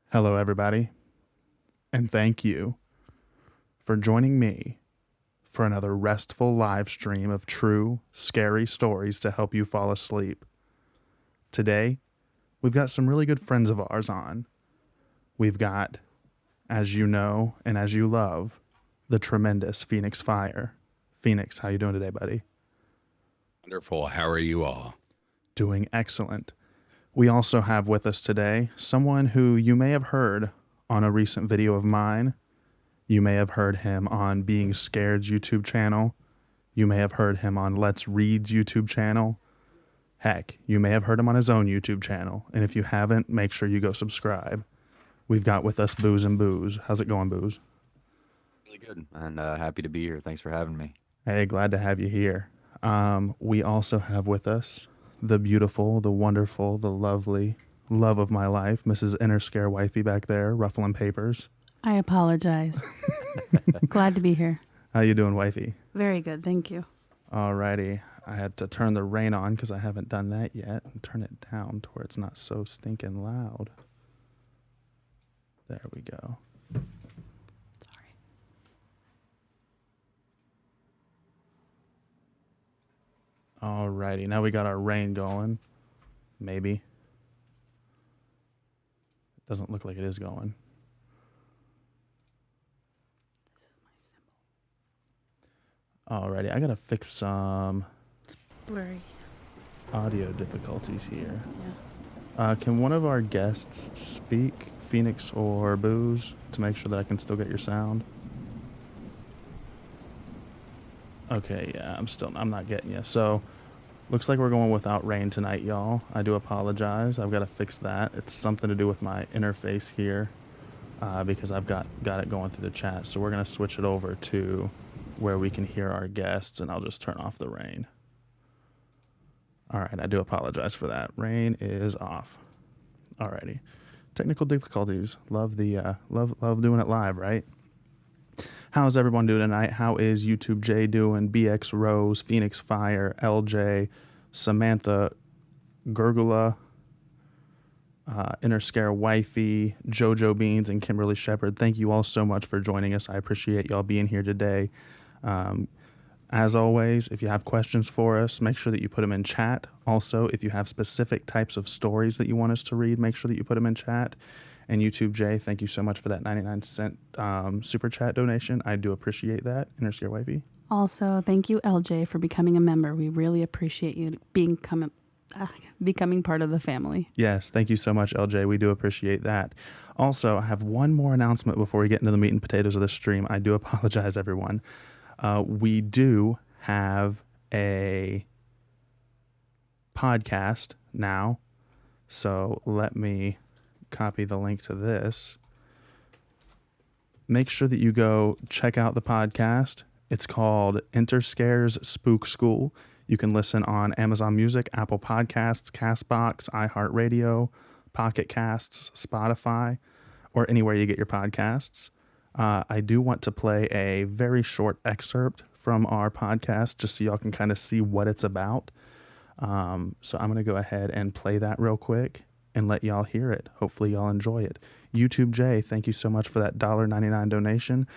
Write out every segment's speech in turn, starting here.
Hello, everybody, and thank you for joining me for another restful live stream of true, scary stories to help you fall asleep. Today, we've got some really good friends of ours on. We've got, as you know and as you love, the tremendous Phoenix Fire. Phoenix, how you doing today, buddy? Wonderful. How are you all? Doing excellent. We also have with us today someone who you may have heard on a recent video of mine. You may have heard him on Being Scared's YouTube channel. You may have heard him on Let's Read's YouTube channel. Heck, you may have heard him on his own YouTube channel. And if you haven't, make sure you go subscribe. We've got with us Booze and Booze. How's it going, Booze? Really good, and happy to be here. Thanks for having me. Hey, glad to have you here. We also have with us the beautiful, the wonderful, the lovely love of my life, Mrs. Inner Scare Wifey back there, ruffling papers. I apologize. Glad to be here. How you doing, wifey? Very good, thank you. Alrighty. I had to turn the rain on because I haven't done that yet, and turn it down to where it's not so stinking loud. There we go. Sorry. Alrighty. Now we got our rain going. Maybe. Doesn't look like it is going. This is my symbol. Alrighty. I gotta fix some It's blurry. audio difficulties here. Yeah. Can one of our guests speak, Phoenix or Booze, to make sure that I can still get your sound? Okay, yeah, I'm not getting you. So, looks like we're going without rain tonight, y'all. I do apologize. I've got to fix that. It's something to do with my interface here, because I've got it going through the chat. So we're gonna switch it over to where we can hear our guests, and I'll just turn off the rain. All right, I do apologize for that. Rain is off. Alrighty. Technical difficulties. Love the love doing it live, right? How's everyone doing tonight? How is YouTube J doing? BX Rose, Phoenix Fire, LJ, Samantha, Gurgula, Inner Scare Wifey, JoJo Beans, and Kimberly Shepard. Thank you all so much for joining us. I appreciate y'all being here today. As always, if you have questions for us, make sure that you put them in chat. Also, if you have specific types of stories that you want us to read, make sure that you put them in chat. And YouTube J, thank you so much for that 99-cent super chat donation. I do appreciate that. Inner Scare Wifey. Also, thank you, LJ, for becoming a member. We really appreciate you becoming part of the family. Yes, thank you so much, LJ. We do appreciate that. Also, I have one more announcement before we get into the meat and potatoes of the stream. I do apologize, everyone. We do have a podcast now, so let me copy the link to this. Make sure that you go check out the podcast. It's called Enter Scares Spook School. You can listen on Amazon Music, Apple Podcasts, Castbox, iHeartRadio, Pocket Casts, Spotify, or anywhere you get your podcasts. I do want to play a very short excerpt from our podcast just so y'all can kind of see what it's about. So I'm going to go ahead and play that real quick and let y'all hear it. Hopefully y'all enjoy it. YouTube J, thank you so much for that $1.99 donation.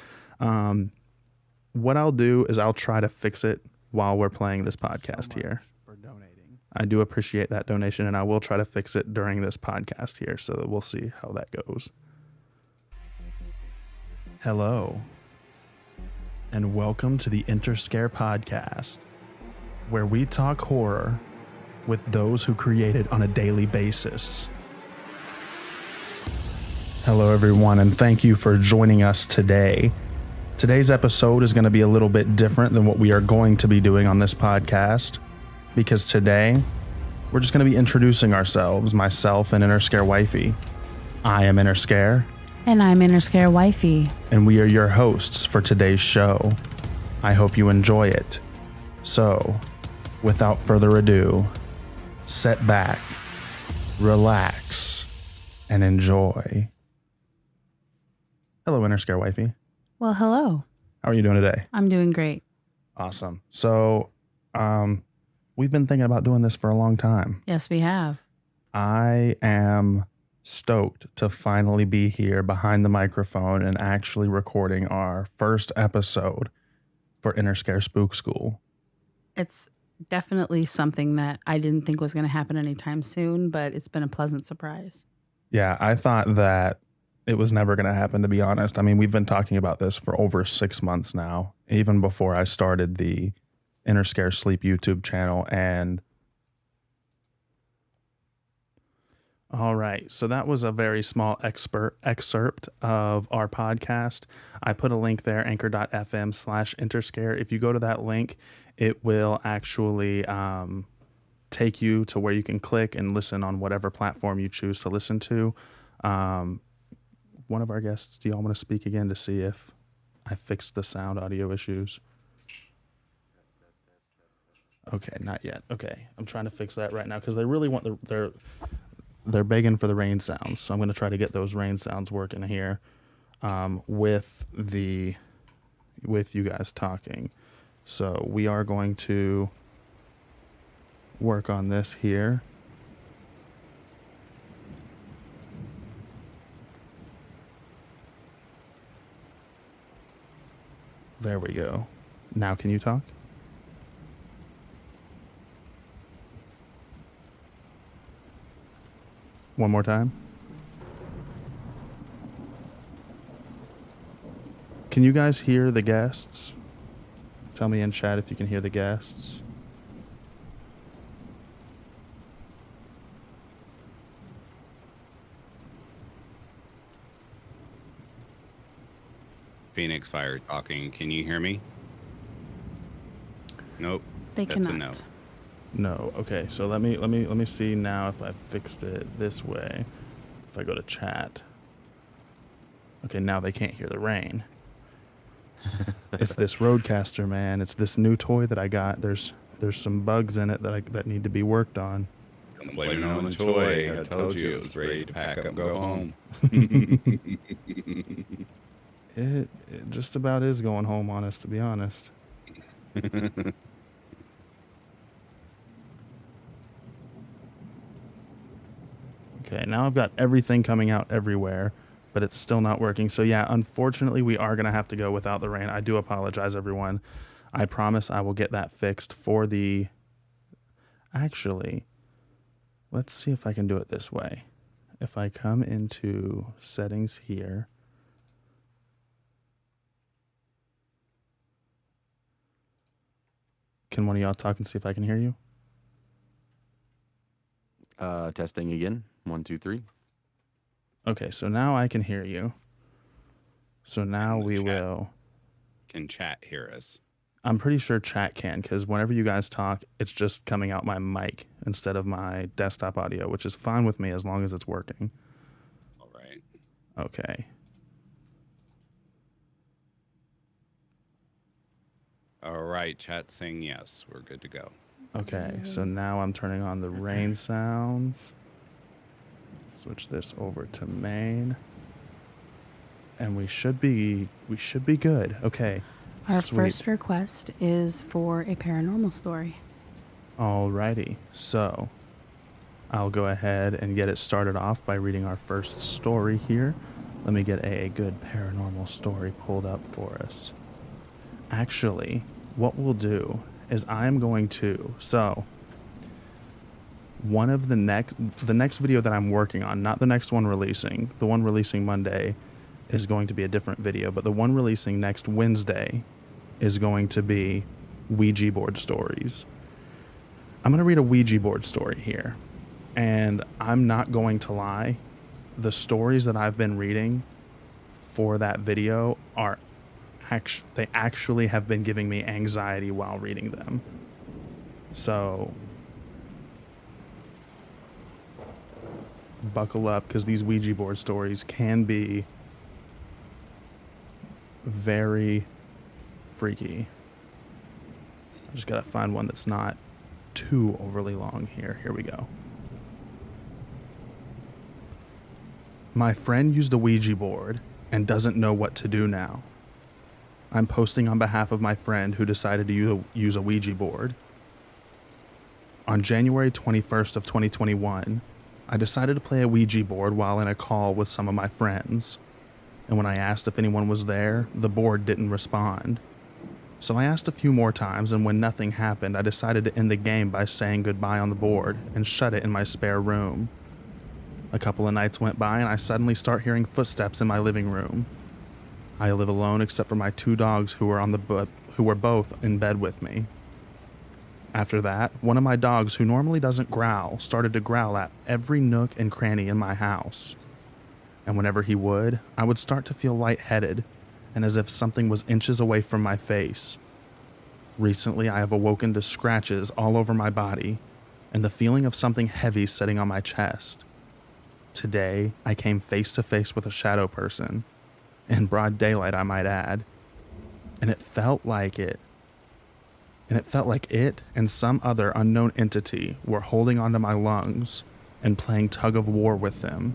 What I'll do is I'll try to fix it while we're playing this podcast here. For donating. I do appreciate that donation, and I will try to fix it during this podcast here, so that we'll see how that goes. Hello, and welcome to the Enter Scare Podcast, where we talk horror with those who create it on a daily basis. Hello, everyone, and thank you for joining us today. Today's episode is going to be a little bit different than what we are going to be doing on this podcast, because today we're just going to be introducing ourselves, myself and Inner Scare Wifey. I am Inner Scare. And I'm Inner Scare Wifey. And we are your hosts for today's show. I hope you enjoy it. So, without further ado, sit back, relax, and enjoy. Hello, Inner Scare Wifey. Well, hello. How are you doing today? I'm doing great. Awesome. So, we've been thinking about doing this for a long time. Yes, we have. I am stoked to finally be here behind the microphone and actually recording our first episode for Interscare Spook School. It's definitely something that I didn't think was going to happen anytime soon, but it's been a pleasant surprise. Yeah, I thought that it was never going to happen, to be honest. I mean, we've been talking about this for over 6 months now, even before I started the Interscare Sleep YouTube channel. And all right, so that was a very small excerpt of our podcast. I put a link there, anchor.fm/Interscare. If you go to that link, it will actually take you to where you can click and listen on whatever platform you choose to listen to. One of our guests, do y'all want to speak again to see if I fixed the sound audio issues? Okay, not yet. Okay, I'm trying to fix that right now because they really want they're begging for the rain sounds, so I'm going to try to get those rain sounds working here with you guys talking. So we are going to work on this here. There we go. Now can you talk? One more time. Can you guys hear the guests? Tell me in chat if you can hear the guests. Phoenix Fire talking. Can you hear me? Nope. They That's cannot. a no. No. Okay. So let me see now if I fixed it this way. If I go to chat. Okay, now they can't hear the rain. It's this Roadcaster, man. It's this new toy that I got. There's some bugs in it that need to be worked on. Don't blame it on the toy. I told you it was ready to pack up and go home. It just about is going home on us, to be honest. Okay, now I've got everything coming out everywhere, but it's still not working. So yeah, unfortunately, we are going to have to go without the rain. I do apologize, everyone. I promise I will get that fixed for the... Actually, let's see if I can do it this way. If I come into settings here... Can one of y'all talk and see if I can hear you? Testing again. 1, 2, 3. Okay, so now I can hear you. So now And the we chat. will... Can chat hear us? I'm pretty sure chat can, because whenever you guys talk, it's just coming out my mic instead of my desktop audio, which is fine with me as long as it's working. All right. Okay. All right. Chat saying yes. We're good to go. Okay, so now I'm turning on the rain sounds. Switch this over to main. And we should be good. Okay. Our Sweet. first request is for a paranormal story. Alrighty, so I'll go ahead and get it started off by reading our first story here. Let me get a good paranormal story pulled up for us. Actually, what we'll do is I'm going to, so one of the next video that I'm working on, not the next one releasing, the one releasing Monday is going to be a different video, but the one releasing next Wednesday is going to be Ouija board stories. I'm going to read a Ouija board story here, and I'm not going to lie. The stories that I've been reading for that video are they actually have been giving me anxiety while reading them. So buckle up, because these Ouija board stories can be very freaky. I just gotta find one that's not too overly long here. Here we go. My friend used a Ouija board and doesn't know what to do now. I'm posting on behalf of my friend who decided to use a Ouija board. On January 21st of 2021, I decided to play a Ouija board while in a call with some of my friends, and when I asked if anyone was there, the board didn't respond. So I asked a few more times, and when nothing happened, I decided to end the game by saying goodbye on the board and shut it in my spare room. A couple of nights went by, and I suddenly start hearing footsteps in my living room. I live alone except for my 2 dogs who were both in bed with me. After that, one of my dogs, who normally doesn't growl, started to growl at every nook and cranny in my house. And whenever he would, I would start to feel lightheaded, and as if something was inches away from my face. Recently, I have awoken to scratches all over my body, and the feeling of something heavy sitting on my chest. Today, I came face to face with a shadow person, in broad daylight I might add, and it felt like it and some other unknown entity were holding onto my lungs and playing tug of war with them.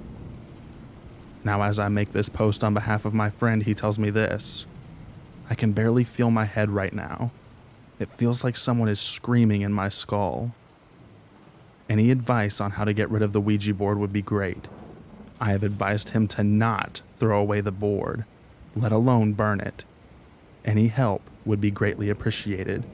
Now, as I make this post on behalf of my friend, he tells me this: I can barely feel my head right now. It feels like someone is screaming in my skull. Any advice on how to get rid of the Ouija board would be great. I have advised him to not throw away the board, let alone burn it. Any help would be greatly appreciated.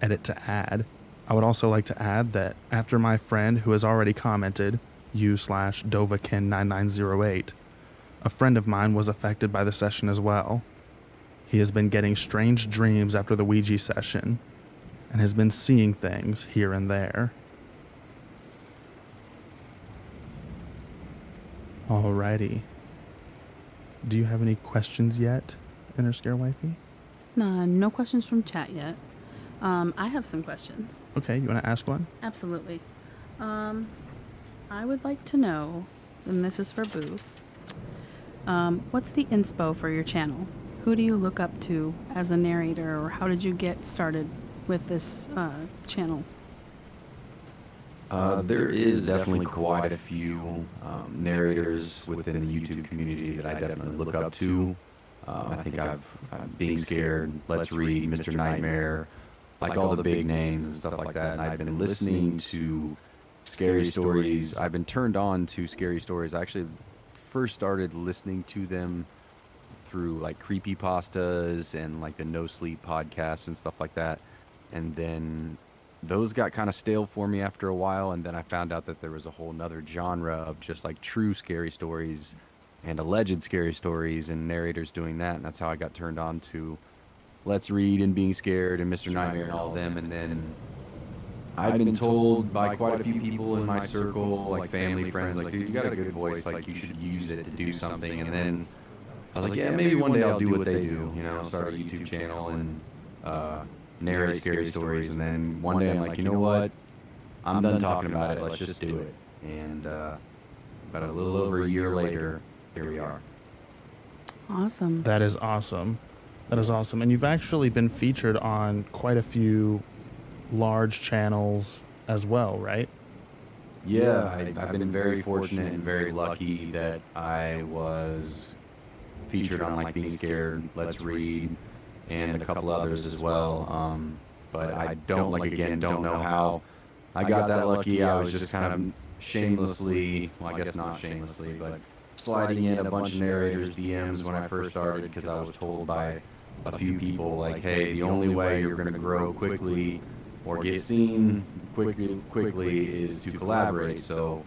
Edit to add. I would also like to add that after my friend, who has already commented, u/Dovakin9908, a friend of mine was affected by the session as well. He has been getting strange dreams after the Ouija session, and has been seeing things here and there. Alrighty. Do you have any questions yet, Inner Scare Wifey? No questions from chat yet. I have some questions. Okay, you want to ask one? Absolutely. I would like to know, and this is for Booze, what's the inspo for your channel? Who do you look up to as a narrator, or how did you get started with this channel? There is definitely quite a few narrators within the YouTube community that I definitely look up to. I think I've Being Scared, Let's Read, Mr. Nightmare, like all the big names and stuff like that. And I've been listening to scary stories. I've been turned on to scary stories. I actually first started listening to them through like creepypastas and like the No Sleep podcasts and stuff like that. And then those got kind of stale for me after a while. And then I found out that there was a whole nother genre of just like true scary stories and alleged scary stories and narrators doing that. And that's how I got turned on to Let's Read and Being Scared and Mr. Nightmare and all of them. And then I've been told by quite a few people in my circle, like family, friends, like, dude, you got a good voice, like you should use it to do something. And then I was like, yeah, maybe one day I'll do what they do, you know, start a YouTube channel and narrate scary stories. And then one day I'm like, you know what, I'm done talking about it, let's just do it. And about a little over a year later, here we are. Awesome. That is awesome. That is awesome. And you've actually been featured on quite a few large channels as well, right? Yeah, I've been very fortunate and very lucky that I was featured on like Being Scared, Let's Read, and a couple others as well. But I don't know how I got that lucky. I was just kind of shamelessly, well, I guess not shamelessly, but sliding in a bunch of narrators' DMs when I first started, because I was told by a few people, like, hey, the only way you're going to grow quickly or get seen quickly is to collaborate. So,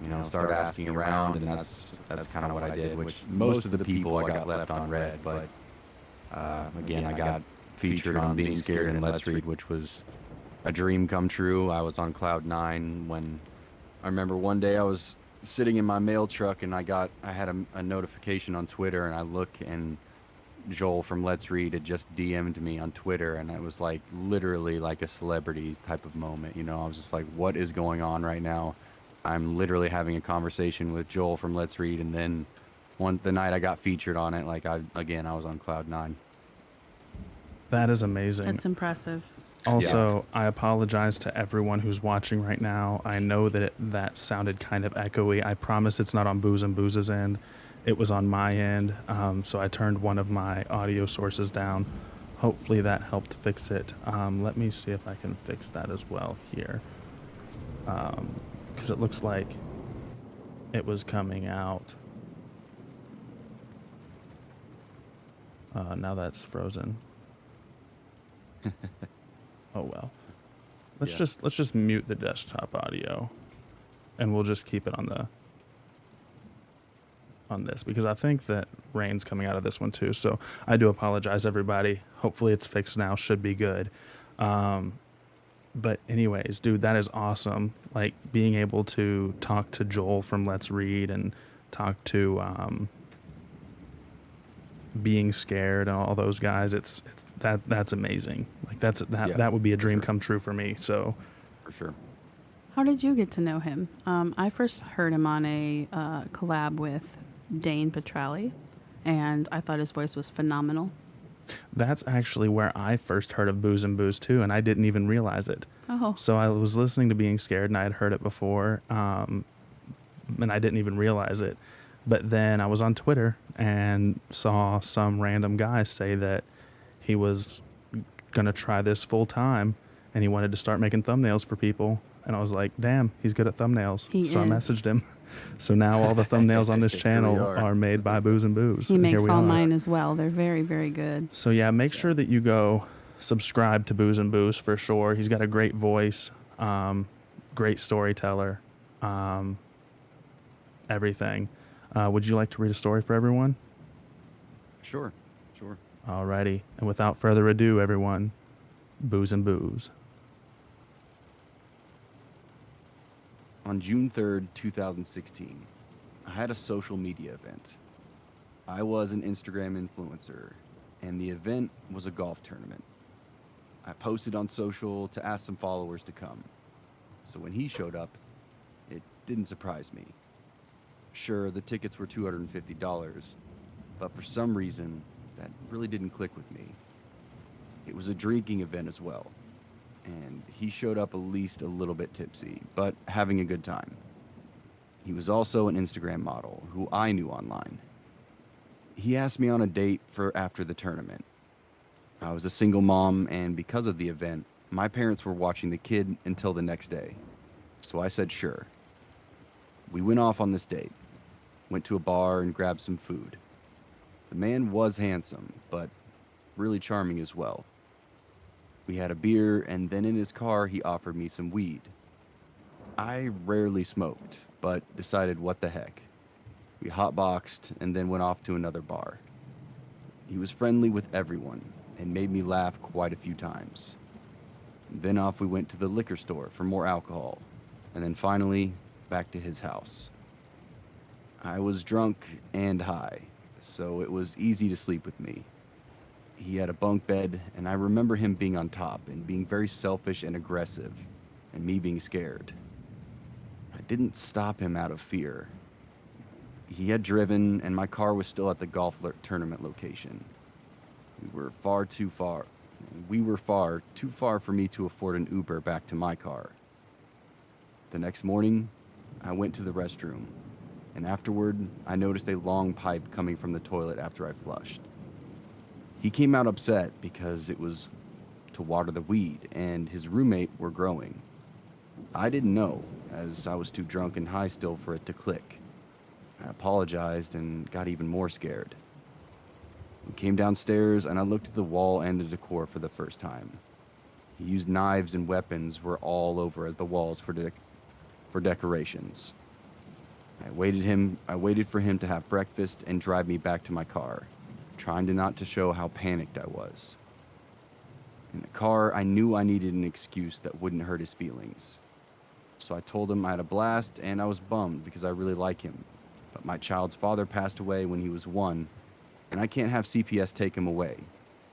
you know, start asking around, and that's kind of what I did, which most of the people I got left on red. But again, I got featured on Being Scared and Let's Read, which was a dream come true. I was on cloud 9 when I remember one day I was sitting in my mail truck and I had a notification on Twitter, and I look, and Joel from Let's Read had just DM'd me on Twitter, and it was like literally like a celebrity type of moment. You know, I was just like, what is going on right now? I'm literally having a conversation with Joel from Let's Read, and then the night I got featured on it, like I was on cloud 9. That is amazing. That's impressive. Also, I apologize to everyone who's watching right now. I know that that sounded kind of echoey. I promise it's not on Booze and Booze's end. It was on my end, so I turned one of my audio sources down. Hopefully that helped fix it. Let me see if I can fix that as well here. Because it looks like it was coming out. Now that's frozen. Oh well. Let's Yeah. just mute the desktop audio, and we'll just keep it on this, because I think that rain's coming out of this one too. So I do apologize, everybody. Hopefully it's fixed now. Should be good. But anyways, dude, that is awesome. Like being able to talk to Joel from Let's Read and talk to Being Scared and all those guys. It's that's amazing. Like that would be a dream come true for me. So For sure. How did you get to know him? I first heard him on a collab with Dane Petrelli, and I thought his voice was phenomenal. that's actually where I first heard of Booze and Booze too, and I didn't even realize it. Oh, So I was listening to Being Scared, and I had heard it before, and I didn't even realize it. But then I was on Twitter and saw some random guy say that he was going to try this full time, and he wanted to start making thumbnails for people. And I was like, damn, he's good at thumbnails. He So I is. messaged him. So now all the thumbnails on this Here we channel are. are made by Booze and Booze. he and here makes we all are. mine as well. They're very, very good. So yeah, make sure that you go subscribe to Booze and Booze for sure. He's got a great voice, great storyteller, everything. Would you like to read a story for everyone? Sure. Alrighty. And without further ado, everyone, Booze and Booze. On June 3rd, 2016, I had a social media event. I was an Instagram influencer, and the event was a golf tournament. I posted on social to ask some followers to come. So when he showed up, it didn't surprise me. Sure, the tickets were $250, but for some reason, that really didn't click with me. It was a drinking event as well, and he showed up at least a little bit tipsy, but having a good time. He was also an Instagram model who I knew online. He asked me on a date for after the tournament. I was a single mom, and because of the event, my parents were watching the kid until the next day. So I said sure. We went off on this date, went to a bar and grabbed some food. The man was handsome, but really charming as well. We had a beer, and then in his car, he offered me some weed. I rarely smoked, but decided what the heck. We hotboxed and then went off to another bar. He was friendly with everyone and made me laugh quite a few times. Then off we went to the liquor store for more alcohol, and then finally back to his house. I was drunk and high, so it was easy to sleep with me. He had a bunk bed, and I remember him being on top and being very selfish and aggressive, and me being scared. I didn't stop him out of fear. He had driven, and my car was still at the golf tournament location. We were far too far for me to afford an Uber back to my car. The next morning, I went to the restroom, and afterward, I noticed a long pipe coming from the toilet after I flushed. He came out upset because it was to water the weed, and his roommate were growing. I didn't know, as I was too drunk and high still for it to click. I apologized and got even more scared. We came downstairs, and I looked at the wall and the decor for the first time. He used knives, and weapons were all over the walls for decorations. I waited for him to have breakfast and drive me back to my car, trying to not to show how panicked I was. In the car, I knew I needed an excuse that wouldn't hurt his feelings. So I told him I had a blast and I was bummed because I really like him. But my child's father passed away when he was 1, and I can't have CPS take him away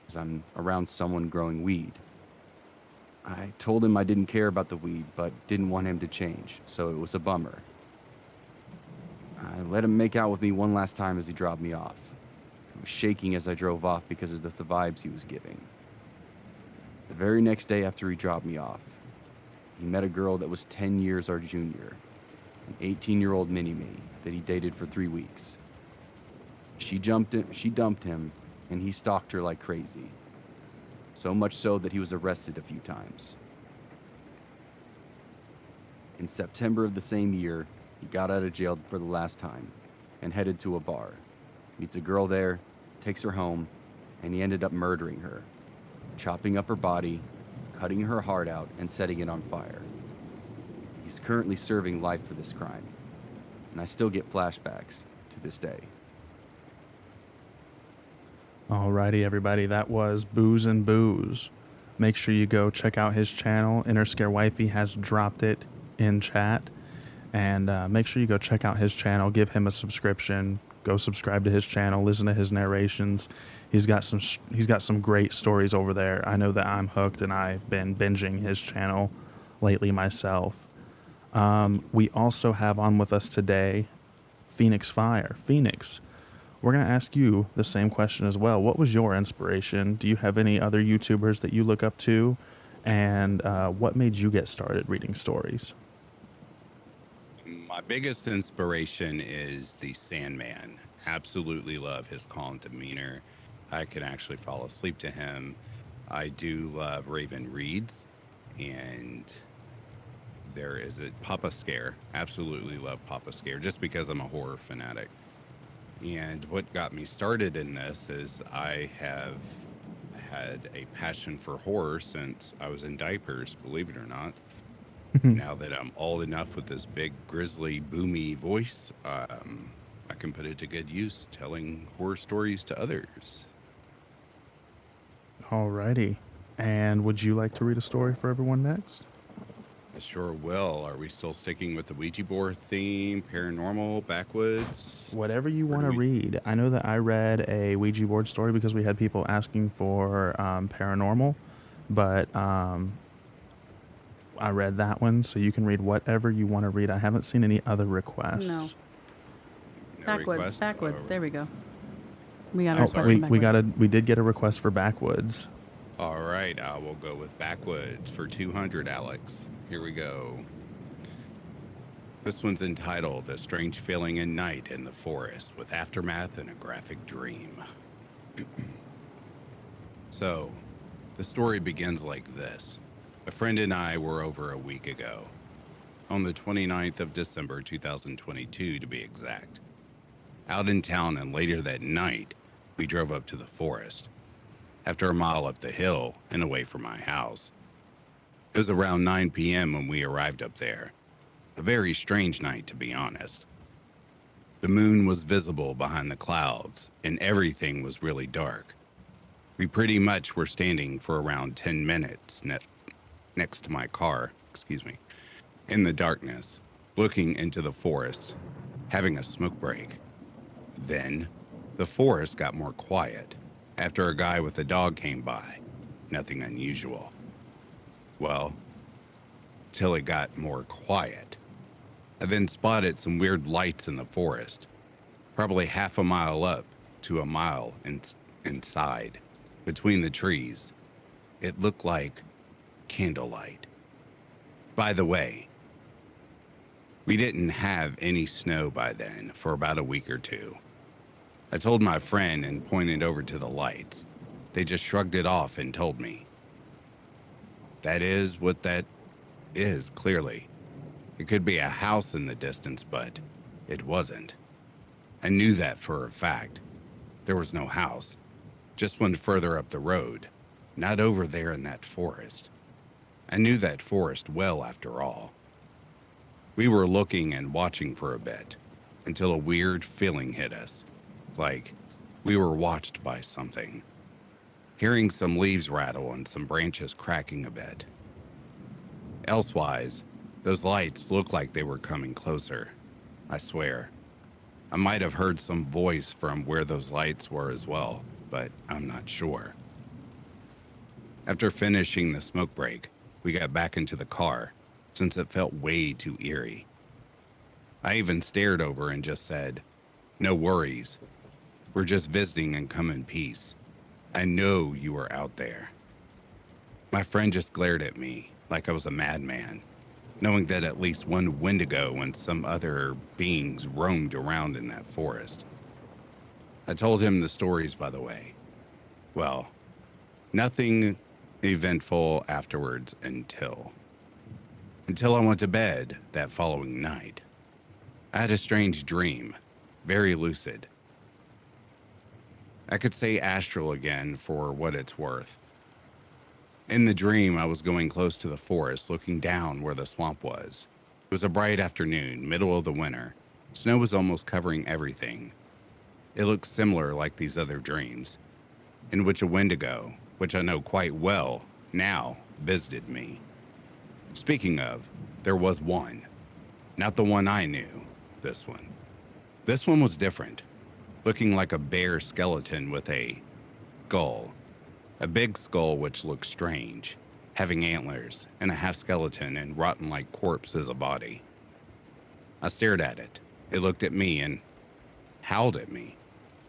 because I'm around someone growing weed. I told him I didn't care about the weed, but didn't want him to change, so it was a bummer. I let him make out with me one last time as he dropped me off. I was shaking as I drove off because of the vibes he was giving. The very next day after he dropped me off, he met a girl that was 10 years our junior, an 18-year-old mini-me that he dated for 3 weeks. She dumped him, and he stalked her like crazy. So much so that he was arrested a few times. In September of the same year, He got out of jail for the last time and headed to a bar. Meets a girl there, takes her home, and he ended up murdering her, chopping up her body, cutting her heart out, and setting it on fire. He's currently serving life for this crime, and I still get flashbacks to this day. Alrighty, everybody, that was Booze and Booze. Make sure you go check out his channel. Interscare Wifey has dropped it in chat. And make sure you go check out his channel. Give him a subscription. Go subscribe to his channel. Listen to his narrations. He's got some great stories over there. I know that I'm hooked, and I've been binging his channel lately myself. We also have on with us today Phoenix Fire. Phoenix, we're going to ask you the same question as well. What was your inspiration? Do you have any other YouTubers that you look up to? And what made you get started reading stories? My biggest inspiration is the Sandman. Absolutely love his calm demeanor. I can actually fall asleep to him. I do love Raven Reeds, and there is a Papa Scare. Absolutely love Papa Scare, just because I'm a horror fanatic. And what got me started in this is I have had a passion for horror since I was in diapers, believe it or not. Now that I'm old enough with this big, grisly, boomy voice, I can put it to good use telling horror stories to others. Alrighty. And would you like to read a story for everyone next? I sure will. Are we still sticking with the Ouija board theme, paranormal, backwoods? Whatever you want to read. I know that I read a Ouija board story because we had people asking for paranormal, but I read that one, so you can read whatever you want to read. I haven't seen any other requests. No. No Backwoods. request? There we go. We got a request for we backwoods. we did get a request for backwoods. All right, I will go with backwoods for 200, Alex. Here we go. This one's entitled A Strange Feeling in Night in the Forest with Aftermath and a Graphic Dream. So, the story begins like this. A friend and I were over a week ago, on the 29th of December 2022 to be exact. Out in town, and later that night, we drove up to the forest. After a mile up the hill and away from my house. It was around 9 p.m. when we arrived up there. A very strange night, to be honest. The moon was visible behind the clouds, and everything was really dark. We pretty much were standing for around 10 minutes next to my car, in the darkness, looking into the forest, having a smoke break. Then, the forest got more quiet after a guy with a dog came by. Nothing unusual. Well, till it got more quiet. I then spotted some weird lights in the forest, probably half a mile up to a mile inside, between the trees. It looked like candlelight. By the way, we didn't have any snow by then for about a week or two. I told my friend and pointed over to the lights. They just shrugged it off and told me. That is what that is, clearly. It could be a house in the distance, but it wasn't. I knew that for a fact. There was no house, just one further up the road, not over there in that forest. I knew that forest well, after all. We were looking and watching for a bit, until a weird feeling hit us, like we were watched by something. Hearing some leaves rattle and some branches cracking a bit. Elsewise, those lights looked like they were coming closer. I swear. I might have heard some voice from where those lights were as well, but I'm not sure. After finishing the smoke break, we got back into the car, since it felt way too eerie. I even stared over and just said, "No worries. We're just visiting and come in peace. I know you are out there." My friend just glared at me like I was a madman, knowing that at least one Wendigo and some other beings roamed around in that forest. I told him the stories, by the way. Well, nothing eventful afterwards until I went to bed that following night. I had a strange dream, very lucid. I could say astral again for what it's worth. In the dream, I was going close to the forest, looking down where the swamp was. It was a bright afternoon, middle of the winter. Snow was almost covering everything. It looked similar like these other dreams, in which a Wendigo, which I know quite well now, visited me. Speaking of, there was one. Not the one I knew, this one. This one was different, looking like a bear skeleton with a skull. A big skull which looked strange, having antlers and a half skeleton and rotten like corpse as a body. I stared at it. It looked at me and howled at me.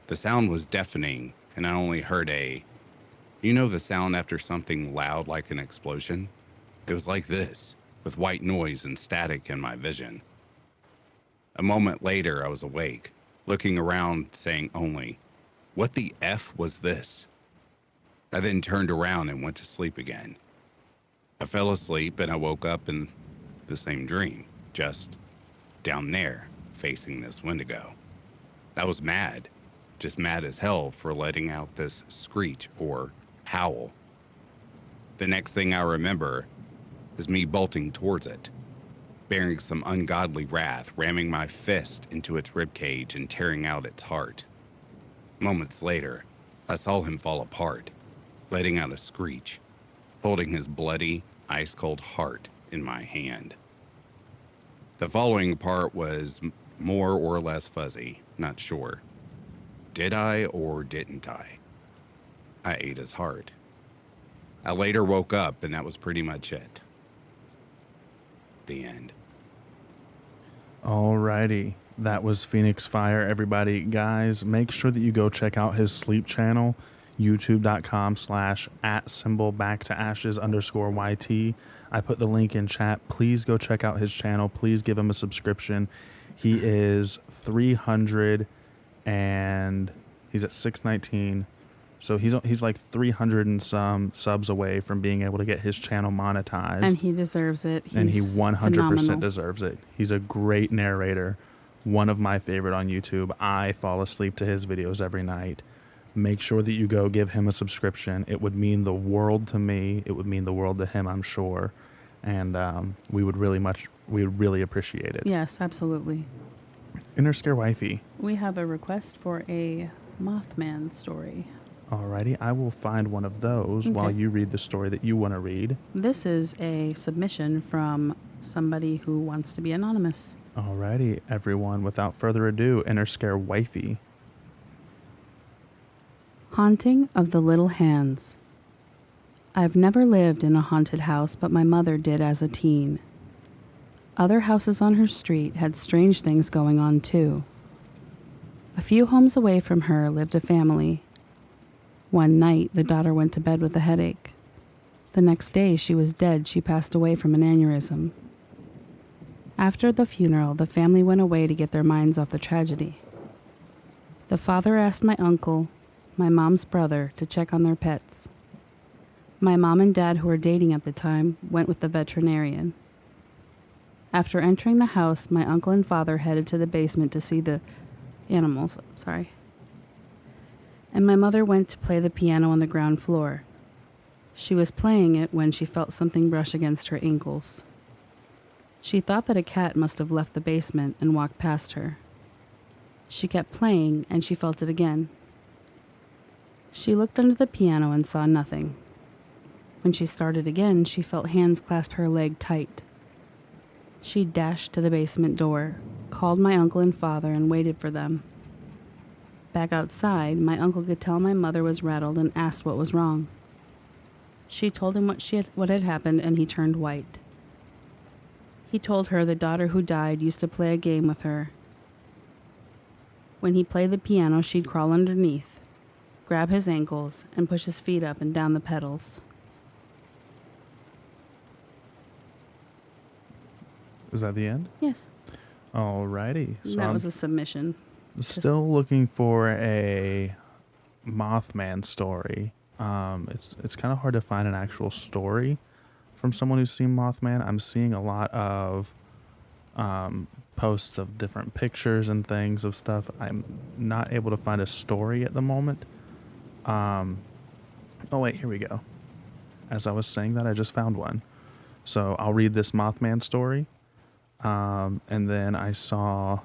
The sound was deafening, and I only heard the sound after something loud like an explosion? It was like this, with white noise and static in my vision. A moment later, I was awake, looking around, saying only, "What the F was this?" I then turned around and went to sleep again. I fell asleep and I woke up in the same dream, just down there, facing this Wendigo. I was mad, just mad as hell for letting out this screech or howl. The next thing I remember is me bolting towards it, bearing some ungodly wrath, ramming my fist into its ribcage and tearing out its heart. Moments later, I saw him fall apart, letting out a screech, holding his bloody, ice-cold heart in my hand. The following part was more or less fuzzy, not sure. Did I or didn't I? I ate his heart. I later woke up and that was pretty much it. The end. Alrighty. That was Phoenix Fire, everybody. Guys, make sure that you go check out his sleep channel, youtube.com/@backtoashes_YT. I put the link in chat. Please go check out his channel. Please give him a subscription. He is 300 and he's at 619. So he's like 300 and some subs away from being able to get his channel monetized. And he deserves it. And he 100% phenomenal. deserves it. He's a great narrator. One of my favorite on YouTube. I fall asleep to his videos every night. Make sure that you go give him a subscription. It would mean the world to me. It would mean the world to him, I'm sure. And we would really appreciate it. Yes, absolutely. Inner Scare Wifey. We have a request for a Mothman story. Alrighty, I will find one of those while you read the story that you want to read. This is a submission from somebody who wants to be anonymous. Alrighty, everyone, without further ado, Inner Scare Wifey. Haunting of the Little Hands. I've never lived in a haunted house, but my mother did as a teen. Other houses on her street had strange things going on too. A few homes away from her lived a family. One night, the daughter went to bed with a headache. The next day, she was dead. She passed away from an aneurysm. After the funeral, the family went away to get their minds off the tragedy. The father asked my uncle, my mom's brother, to check on their pets. My mom and dad, who were dating at the time, went with the veterinarian. After entering the house, my uncle and father headed to the basement to see the animals. And my mother went to play the piano on the ground floor. She was playing it when she felt something brush against her ankles. She thought that a cat must have left the basement and walked past her. She kept playing and she felt it again. She looked under the piano and saw nothing. When she started again, she felt hands clasp her leg tight. She dashed to the basement door, called my uncle and father, and waited for them. Back outside, my uncle could tell my mother was rattled and asked what was wrong. She told him what had happened, and he turned white. He told her the daughter who died used to play a game with her. When he played the piano, she'd crawl underneath, grab his ankles, and push his feet up and down the pedals. Is that the end? Yes. Alrighty. So That was a submission. Still looking for a Mothman story. It's kind of hard to find an actual story from someone who's seen Mothman. I'm seeing a lot of posts of different pictures and things of stuff. I'm not able to find a story at the moment. Oh wait, here we go. As I was saying that, I just found one. So I'll read this Mothman story. And then I saw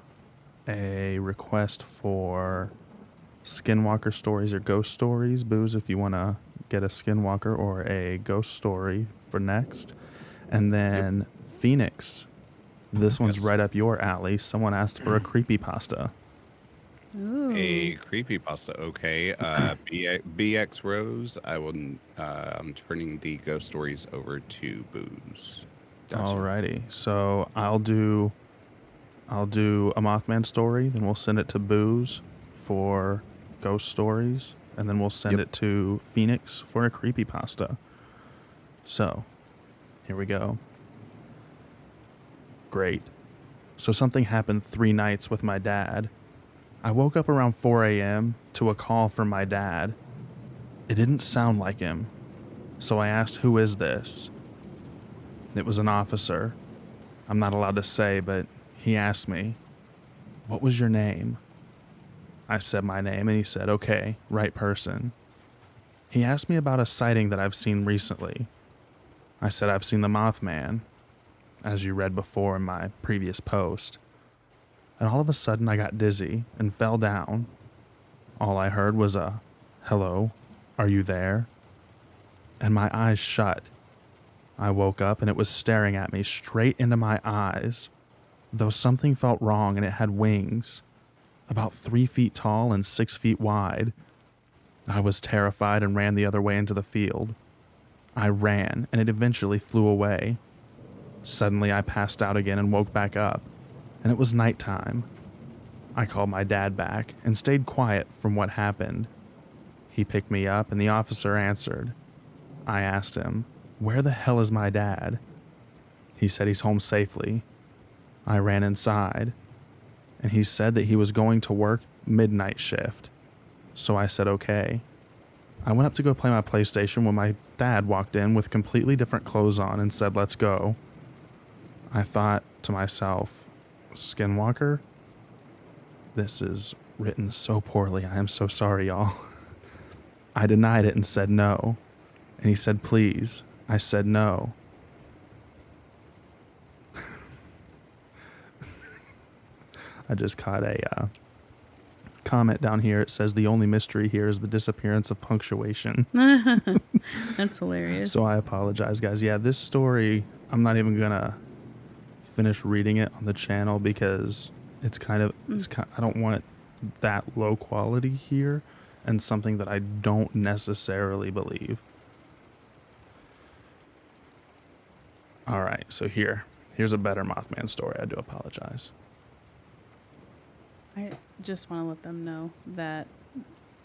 a request for skinwalker stories or ghost stories. Booze, if you want to get a skinwalker or a ghost story for next. And then Phoenix. This one's right up your alley. Someone asked for a creepypasta. Ooh. A creepypasta, okay. BX Rose, I'm turning the ghost stories over to Booze. Alrighty. So I'll do a Mothman story, then we'll send it to Booze for ghost stories, and then we'll send it to Phoenix for a creepypasta. So, here we go. Great. So something happened 3 nights with my dad. I woke up around 4 a.m. to a call from my dad. It didn't sound like him. So I asked, "Who is this?" It was an officer. I'm not allowed to say, but he asked me, "What was your name?" I said my name, and he said, "Okay, right person." He asked me about a sighting that I've seen recently. I said I've seen the Mothman, as you read before in my previous post. And all of a sudden I got dizzy and fell down. All I heard was a, "Hello, are you there?" And my eyes shut. I woke up and it was staring at me straight into my eyes, though something felt wrong, and it had wings, about 3 feet tall and 6 feet wide. I was terrified and ran the other way into the field. I ran, and it eventually flew away. Suddenly I passed out again and woke back up, and it was nighttime. I called my dad back and stayed quiet from what happened. He picked me up and the officer answered. I asked him, "Where the hell is my dad?" He said he's home safely. I ran inside, and he said that he was going to work midnight shift. So I said okay. I went up to go play my PlayStation when my dad walked in with completely different clothes on and said, "Let's go." I thought to myself, Skinwalker? This is written so poorly. I am so sorry, y'all. I denied it and said no. And he said, "Please." I said no. I just caught a comment down here. It says the only mystery here is the disappearance of punctuation. That's hilarious. So I apologize, guys. Yeah, this story, I'm not even going to finish reading it on the channel because I don't want that low quality here and something that I don't necessarily believe. All right, so here's a better Mothman story. I do apologize. I just want to let them know that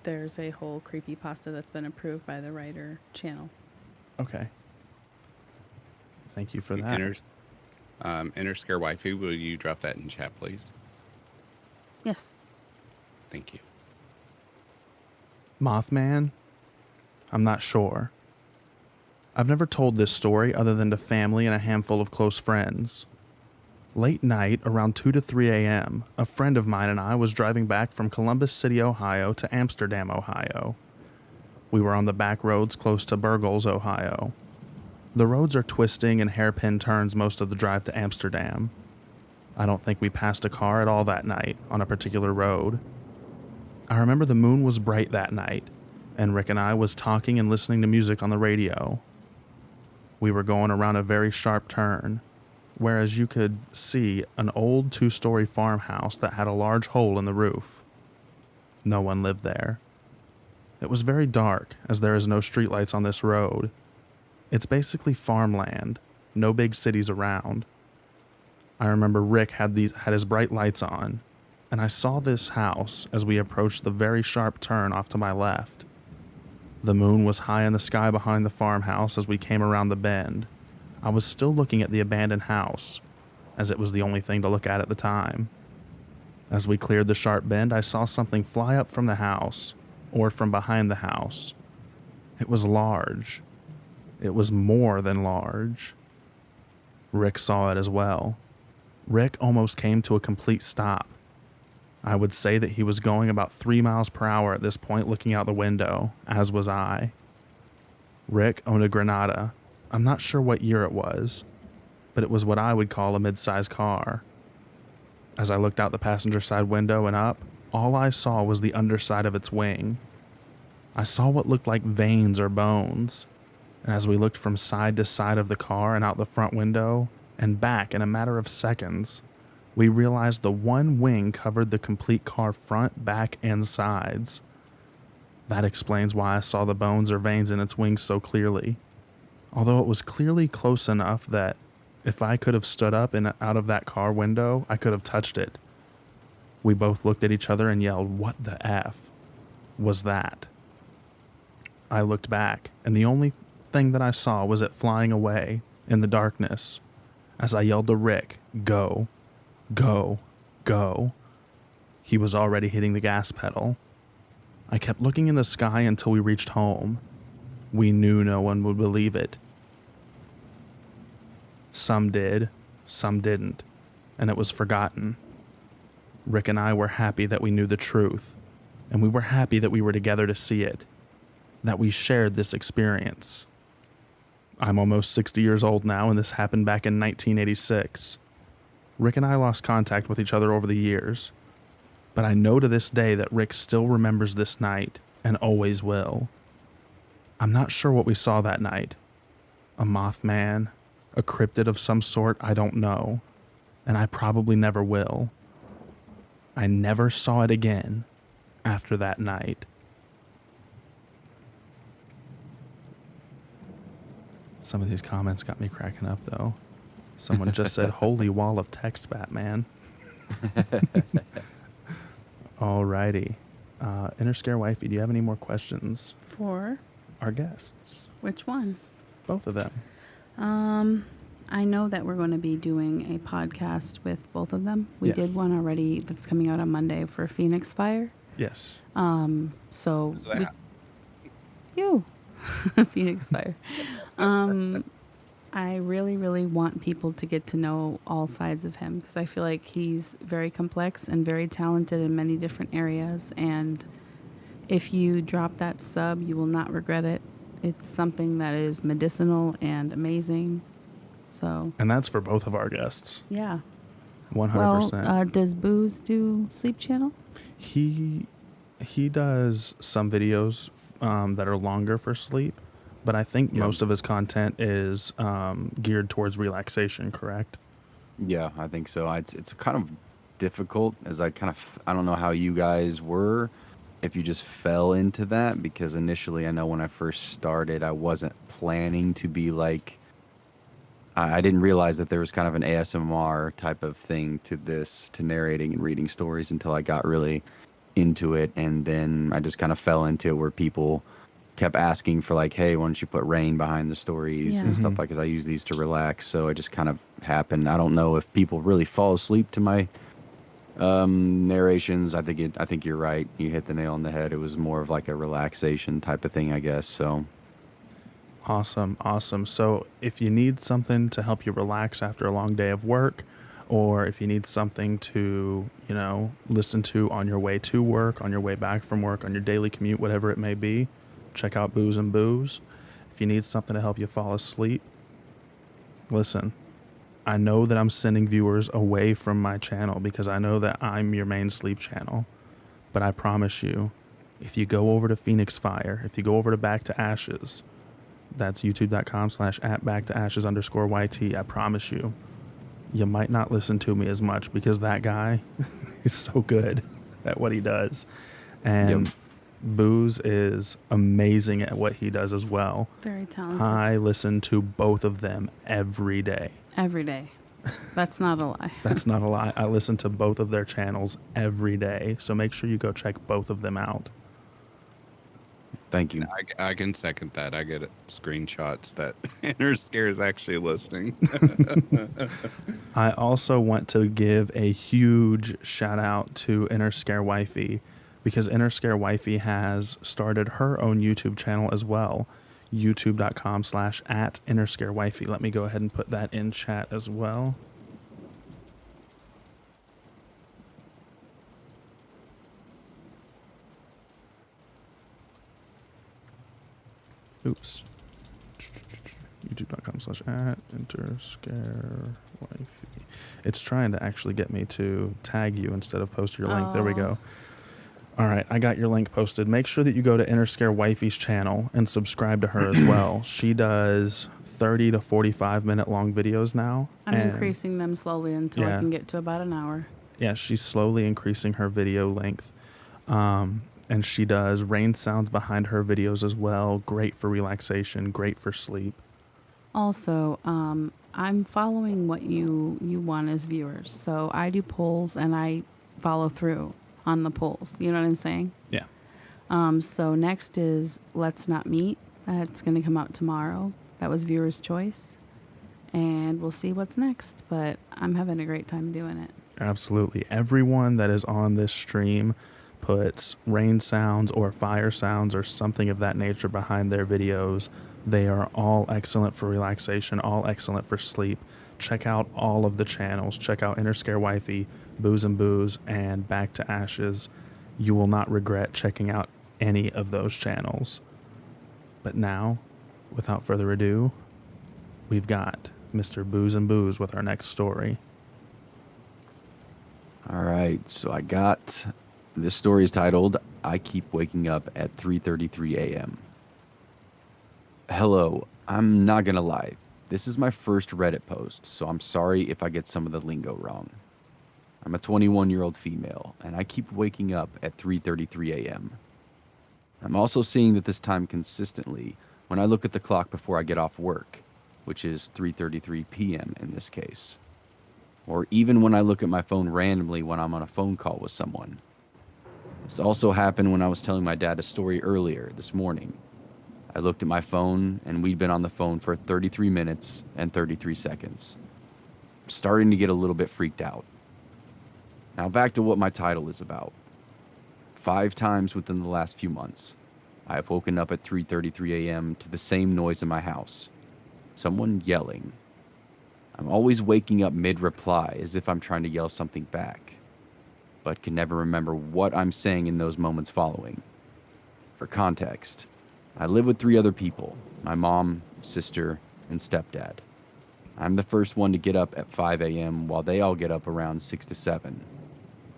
there's a whole creepypasta that's been approved by the writer channel. Okay. Thank you for that. Enter Scare Waifu, will you drop that in chat, please? Yes. Thank you. Mothman? I'm not sure. I've never told this story other than to family and a handful of close friends. Late night, around 2 to 3 a.m., a friend of mine and I was driving back from Columbus City, Ohio to Amsterdam, Ohio. We were on the back roads close to Burgles, Ohio. The roads are twisting and hairpin turns most of the drive to Amsterdam. I don't think we passed a car at all that night on a particular road. I remember the moon was bright that night, and Rick and I was talking and listening to music on the radio. We were going around a very sharp turn, whereas you could see an old 2-story farmhouse that had a large hole in the roof. No one lived there. It was very dark, as there is no streetlights on this road. It's basically farmland, no big cities around. I remember Rick had his bright lights on, and I saw this house as we approached the very sharp turn off to my left. The moon was high in the sky behind the farmhouse as we came around the bend. I was still looking at the abandoned house, as it was the only thing to look at the time. As we cleared the sharp bend, I saw something fly up from the house, or from behind the house. It was large. It was more than large. Rick saw it as well. Rick almost came to a complete stop. I would say that he was going about 3 miles per hour at this point, looking out the window, as was I. Rick owned a Granada. I'm not sure what year it was, but it was what I would call a mid-sized car. As I looked out the passenger side window and up, all I saw was the underside of its wing. I saw what looked like veins or bones, and as we looked from side to side of the car and out the front window and back in a matter of seconds, we realized the one wing covered the complete car front, back, and sides. That explains why I saw the bones or veins in its wings so clearly, although it was clearly close enough that if I could have stood up and out of that car window, I could have touched it. We both looked at each other and yelled, "What the F was that?" I looked back, and the only thing that I saw was it flying away in the darkness as I yelled to Rick, "Go, go, go." He was already hitting the gas pedal. I kept looking in the sky until we reached home. We knew no one would believe it. Some did, some didn't, and it was forgotten. Rick and I were happy that we knew the truth, and we were happy that we were together to see it, that we shared this experience. I'm almost 60 years old now, and this happened back in 1986. Rick and I lost contact with each other over the years, but I know to this day that Rick still remembers this night and always will. I'm not sure what we saw that night. A Mothman, a cryptid of some sort, I don't know, and I probably never will. I never saw it again after that night. Some of these comments got me cracking up, though. Someone just said, "Holy wall of text, Batman." Alrighty. Interscare Wifey, do you have any more questions For our guests? which one? Both of them. I know that we're going to be doing a podcast with both of them. We Yes. did one already that's coming out on Monday for Phoenix Fire. Yes. So What's that? you Phoenix Fire. I really, really want people to get to know all sides of him because I feel like he's very complex and very talented in many different areas. And if you drop that sub, you will not regret it. It's something that is medicinal and amazing. So, And that's for both of our guests. yeah. 100%. Well, does Booze do Sleep Channel? He does some videos that are longer for sleep, but I think most of his content is geared towards relaxation, correct? Yeah, I think so. It's kind of difficult as I don't know how you guys were, if you just fell into that, because initially I know when I first started, I wasn't planning to be like, I didn't realize that there was kind of an ASMR type of thing to this, to narrating and reading stories until I got really into it. And then I just kind of fell into it where people kept asking for like, hey, why don't you put rain behind the stories Yeah. and stuff like that. I use these to relax. So it just kind of happened. I don't know if people really fall asleep to my narrations. I think you're right. You hit the nail on the head. It was more of like a relaxation type of thing, I guess. So Awesome. So if you need something to help you relax after a long day of work, or if you need something to, listen to on your way to work, on your way back from work, on your daily commute, whatever it may be, check out Booze and Booze. If you need something to help you fall asleep, listen, I know that I'm sending viewers away from my channel because I know that I'm your main sleep channel. But I promise you, if you go over to Phoenix Fire, if you go over to Back to Ashes, that's youtube.com/@backtoashes_YT. I promise you, you might not listen to me as much because that guy is so good at what he does. And Yep. Booze is amazing at what he does as well. Very talented. I listen to both of them every day. Every day. That's not a lie. That's not a lie. I listen to both of their channels every day. So make sure you go check both of them out. thank you. I can second that. I get screenshots that Interscare is actually listening. I also want to give a huge shout out to Interscare Wifey because Interscare Wifey has started her own YouTube channel as well. youtube.com/@InterscareWifey. Let me go ahead and put that in chat as well. Oops. YouTube.com/@ interscarewifey. It's trying to actually get me to tag you instead of post your link. There we go. All right, I got your link posted. Make sure that you go to Interscare Wifey's channel and subscribe to her as well. She does 30 to 45 minute long videos now. I'm increasing them slowly until I can get to about an hour. Yeah, she's slowly increasing her video length. And she does rain sounds behind her videos as well. Great for relaxation, great for sleep. Also, I'm following what you want as viewers. So I do polls and I follow through on the polls. You know what I'm saying? Yeah. So next is Let's Not Meet. That's going to come out tomorrow. That was viewer's choice. And we'll see what's next. But I'm having a great time doing it. Absolutely. Everyone that is on this stream puts rain sounds or fire sounds or something of that nature behind their videos. They are all excellent for relaxation, all excellent for sleep. Check out all of the channels. Check out Interscare Wifey, Booze and Booze, and Back to Ashes. You will not regret checking out any of those channels. But now, without further ado, we've got Mr. Booze and Booze with our next story. All right, so this story is titled, I Keep Waking Up at 3:33 a.m. Hello, I'm not gonna lie. This is my first Reddit post, so I'm sorry if I get some of the lingo wrong. I'm a 21-year-old female, and I keep waking up at 3:33 a.m. I'm also seeing that this time consistently when I look at the clock before I get off work, which is 3:33 p.m. in this case. Or even when I look at my phone randomly when I'm on a phone call with someone. This also happened when I was telling my dad a story earlier this morning. I looked at my phone, and we'd been on the phone for 33 minutes and 33 seconds. I'm starting to get a little bit freaked out. Now back to what my title is about. 5 times within the last few months, I have woken up at 3:33 a.m. to the same noise in my house. Someone yelling. I'm always waking up mid-reply as if I'm trying to yell something back, but can never remember what I'm saying in those moments following. For context, I live with 3 other people, my mom, sister, and stepdad. I'm the first one to get up at 5 a.m. while they all get up around 6 to 7.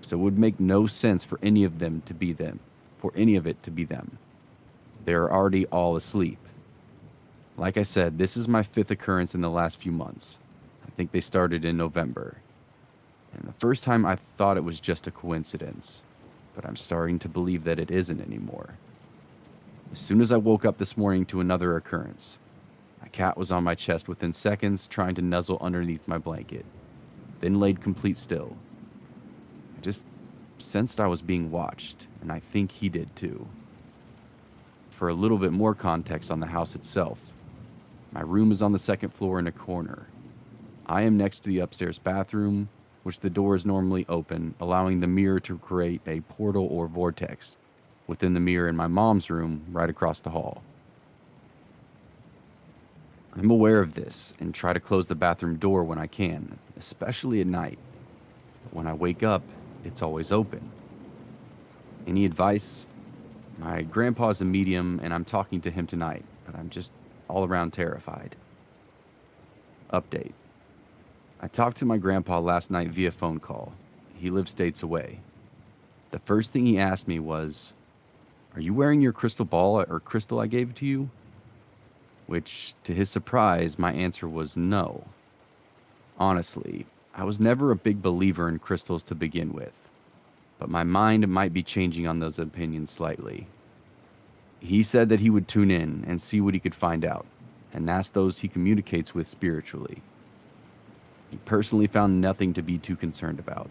So it would make no sense for any of it to be them. They're already all asleep. Like I said, this is my 5th occurrence in the last few months. I think they started in November. And the first time I thought it was just a coincidence, but I'm starting to believe that it isn't anymore. As soon as I woke up this morning to another occurrence, my cat was on my chest within seconds, trying to nuzzle underneath my blanket, then laid complete still. I just sensed I was being watched, and I think he did too. For a little bit more context on the house itself, my room is on the 2nd floor in a corner. I am next to the upstairs bathroom, which the door is normally open, allowing the mirror to create a portal or vortex within the mirror in my mom's room right across the hall. I'm aware of this and try to close the bathroom door when I can, especially at night. But when I wake up, it's always open. Any advice? My grandpa's a medium and I'm talking to him tonight, but I'm just all around terrified. Update. I talked to my grandpa last night via phone call. He lives states away. The first thing he asked me was, "Are you wearing your crystal ball or crystal I gave to you?" Which, to his surprise, my answer was no. Honestly, I was never a big believer in crystals to begin with, but my mind might be changing on those opinions slightly. He said that he would tune in and see what he could find out, and ask those he communicates with spiritually. He personally found nothing to be too concerned about.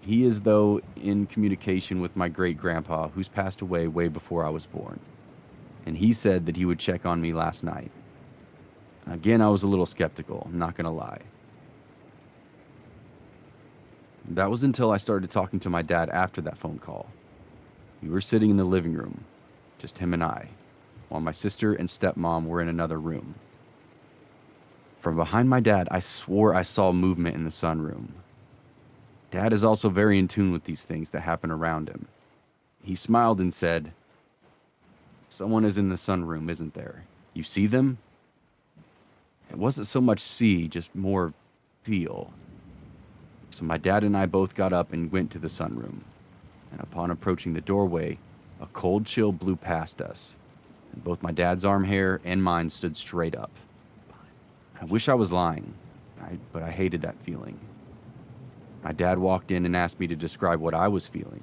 He is, though, in communication with my great-grandpa, who's passed away way before I was born, and he said that he would check on me last night. Again, I was a little skeptical, I'm not gonna lie. That was until I started talking to my dad after that phone call. We were sitting in the living room, just him and I, while my sister and stepmom were in another room. From behind my dad, I swore I saw movement in the sunroom. Dad is also very in tune with these things that happen around him. He smiled and said, Someone is in the sunroom, isn't there? You see them? It wasn't so much see, just more feel. So my dad and I both got up and went to the sunroom. And upon approaching the doorway, a cold chill blew past us. And both my dad's arm hair and mine stood straight up. I wish I was lying, but I hated that feeling. My dad walked in and asked me to describe what I was feeling.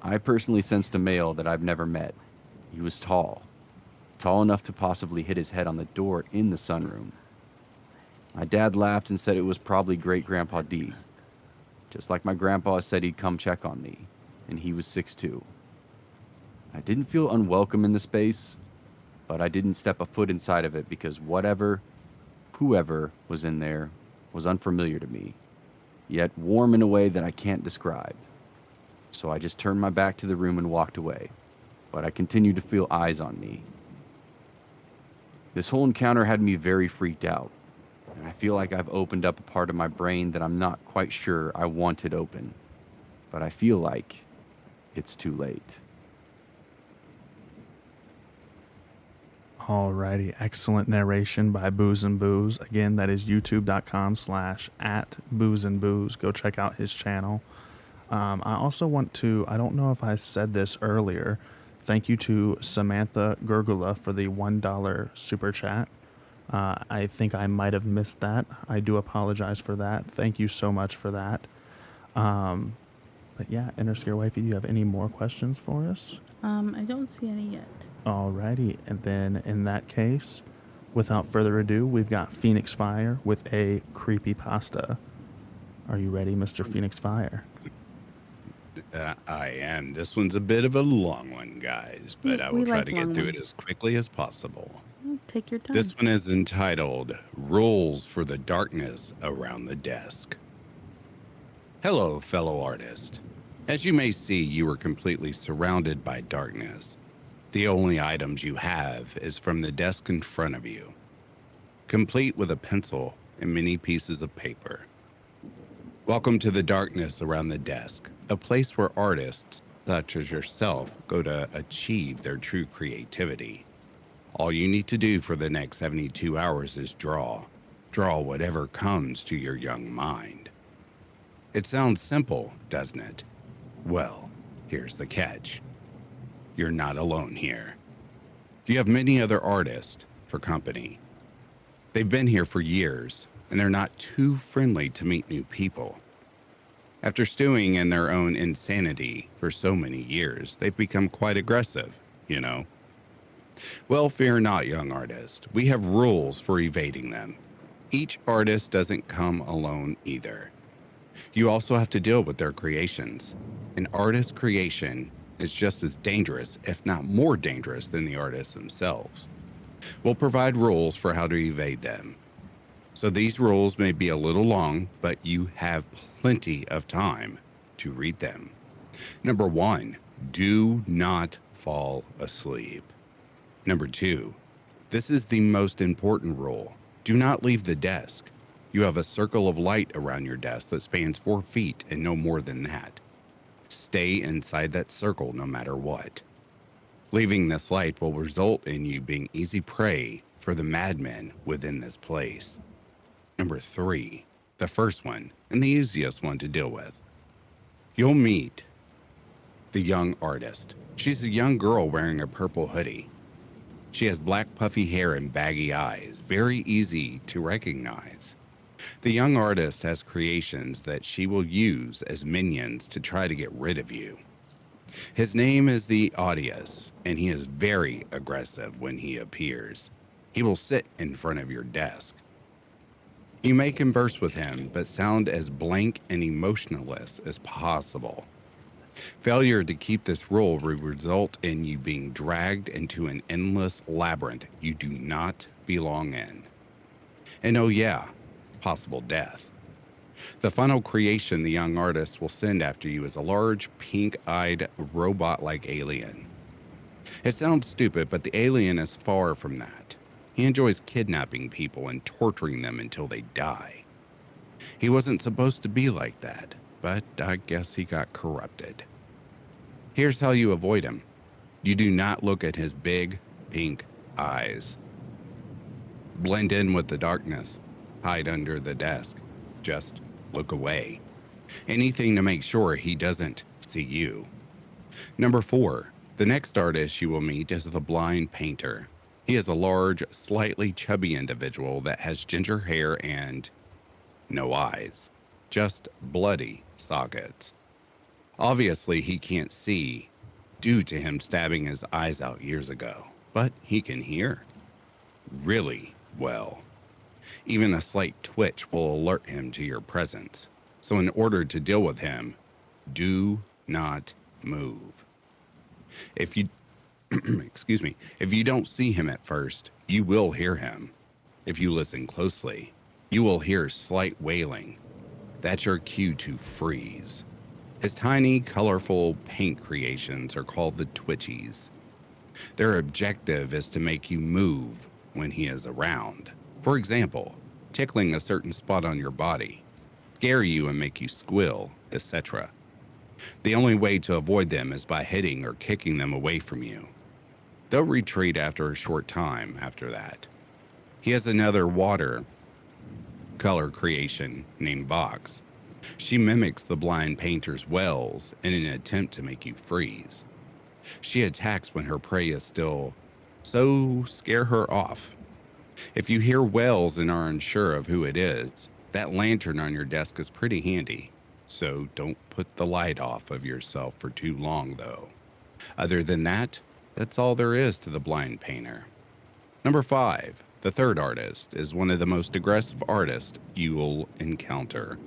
I personally sensed a male that I've never met. He was tall enough to possibly hit his head on the door in the sunroom. My dad laughed and said it was probably Great-Grandpa D. Just like my grandpa said he'd come check on me, and he was 6'2". I didn't feel unwelcome in the space, but I didn't step a foot inside of it because whoever was in there was unfamiliar to me, yet warm in a way that I can't describe. So I just turned my back to the room and walked away, but I continued to feel eyes on me. This whole encounter had me very freaked out, and I feel like I've opened up a part of my brain that I'm not quite sure I wanted open, but I feel like it's too late. Alrighty, excellent narration by Booze and Booze. Again, that is youtube.com/@boozeandbooze. Go check out his channel. I also want to, I don't know if I said this earlier, thank you to Samantha Gurgula for the $1 super chat. I think I might have missed that. I do apologize for that. Thank you so much for that. But yeah, Interscare Wifey, do you have any more questions for us? I don't see any yet. Alrighty, and then in that case, without further ado, we've got Phoenix Fire with a creepypasta. Are you ready, Mr. Phoenix Fire? I am. This one's a bit of a long one, guys, but I will try to get through it as quickly as possible. Take your time. This one is entitled Rules for the Darkness Around the Desk. Hello, fellow artist. As you may see, you are completely surrounded by darkness. The only items you have is from the desk in front of you, complete with a pencil and many pieces of paper. Welcome to the darkness around the desk, a place where artists such as yourself go to achieve their true creativity. All you need to do for the next 72 hours is draw. Draw whatever comes to your young mind. It sounds simple, doesn't it? Well, here's the catch. You're not alone here. You have many other artists for company. They've been here for years, and they're not too friendly to meet new people. After stewing in their own insanity for so many years, they've become quite aggressive, you know. Well, fear not, young artist. We have rules for evading them. Each artist doesn't come alone either. You also have to deal with their creations. An artist's creation is just as dangerous, if not more dangerous, than the artists themselves. We'll provide rules for how to evade them. So these rules may be a little long, but you have plenty of time to read them. Number 1, do not fall asleep. Number 2, this is the most important rule. Do not leave the desk. You have a circle of light around your desk that spans 4 feet and no more than that. Stay inside that circle no matter what. Leaving this light will result in you being easy prey for the madmen within this place. Number 3, the first one and the easiest one to deal with. You'll meet the young artist. She's a young girl wearing a purple hoodie. She has black puffy hair and baggy eyes, very easy to recognize. The young artist has creations that she will use as minions to try to get rid of you. His name is the Audius, and he is very aggressive when he appears. He will sit in front of your desk. You may converse with him, but sound as blank and emotionless as possible. Failure to keep this rule will result in you being dragged into an endless labyrinth you do not belong in. And oh yeah, possible death. The final creation the young artist will send after you is a large, pink-eyed, robot-like alien. It sounds stupid, but the alien is far from that. He enjoys kidnapping people and torturing them until they die. He wasn't supposed to be like that, but I guess he got corrupted. Here's how you avoid him. You do not look at his big, pink eyes. Blend in with the darkness. Hide under the desk. Just look away. Anything to make sure he doesn't see you. Number 4, the next artist you will meet is the blind painter. He is a large, slightly chubby individual that has ginger hair and no eyes, just bloody sockets. Obviously, he can't see due to him stabbing his eyes out years ago, but he can hear really well. Even a slight twitch will alert him to your presence. So in order to deal with him, do not move. If you if you don't see him at first, you will hear him. If you listen closely, you will hear slight wailing. That's your cue to freeze. His tiny, colorful paint creations are called the twitchies. Their objective is to make you move when he is around. For example, tickling a certain spot on your body, scare you and make you squeal, etc. The only way to avoid them is by hitting or kicking them away from you. They'll retreat after a short time after that. He has another water color creation named Vox. She mimics the blind painter's wells in an attempt to make you freeze. She attacks when her prey is still, so scare her off. If you hear wells and are unsure of who it is, that lantern on your desk is pretty handy. So don't put the light off of yourself for too long though. Other than that, that's all there is to the blind painter. Number 5, the third artist, is one of the most aggressive artists you will encounter.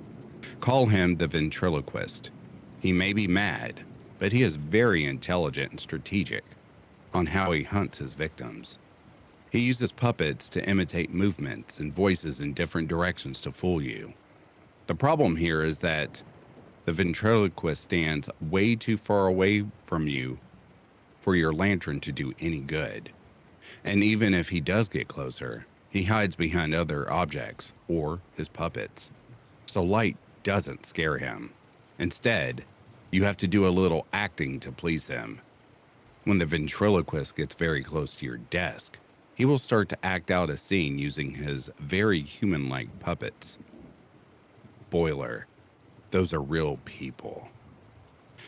Call him the ventriloquist. He may be mad, but he is very intelligent and strategic on how he hunts his victims. He uses puppets to imitate movements and voices in different directions to fool you. The problem here is that the ventriloquist stands way too far away from you for your lantern to do any good. And even if he does get closer, he hides behind other objects or his puppets. So light doesn't scare him. Instead, you have to do a little acting to please him. When the ventriloquist gets very close to your desk, he will start to act out a scene using his very human-like puppets. Spoiler, those are real people.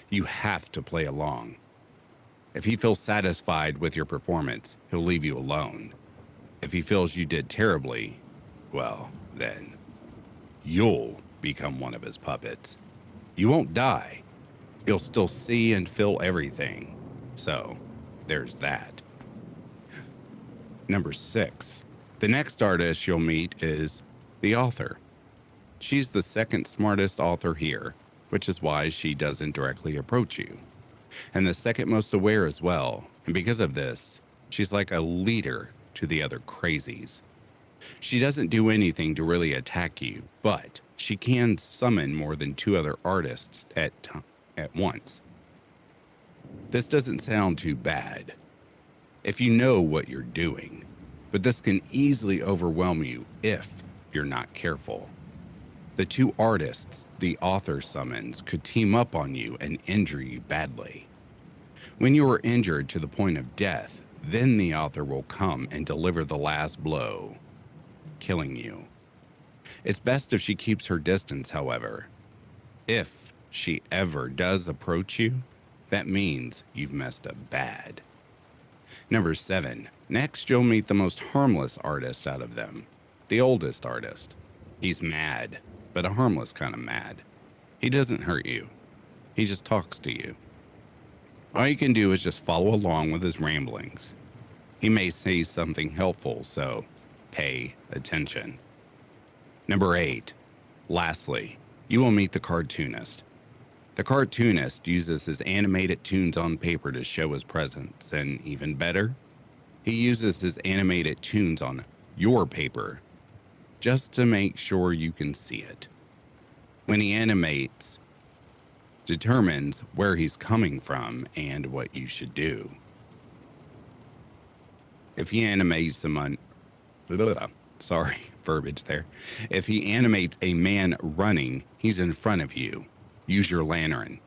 You have to play along. If he feels satisfied with your performance, he'll leave you alone. If he feels you did terribly, well, then you'll become one of his puppets. You won't die. You'll still see and feel everything. So, there's that. Number 6. The next artist you'll meet is the author. She's the second smartest author here, which is why she doesn't directly approach you. And the second most aware as well. And because of this, she's like a leader to the other crazies. She doesn't do anything to really attack you, but she can summon more than 2 other artists at once. This doesn't sound too bad if you know what you're doing, but this can easily overwhelm you if you're not careful. The 2 artists the author summons could team up on you and injure you badly. When you are injured to the point of death, then the author will come and deliver the last blow, killing you. It's best if she keeps her distance, however. If she ever does approach you, that means you've messed up bad. Number 7. Next, you'll meet the most harmless artist out of them, the oldest artist. He's mad, but a harmless kind of mad. He doesn't hurt you. He just talks to you. All you can do is just follow along with his ramblings. He may say something helpful, so pay attention. Number 8. Lastly, you will meet the cartoonist. The cartoonist uses his animated toons on paper to show his presence, and even better, he uses his animated toons on your paper just to make sure you can see it. When he animates, determines where he's coming from and what you should do. If he animates verbiage there. If he animates a man running, he's in front of you. Use your lantern.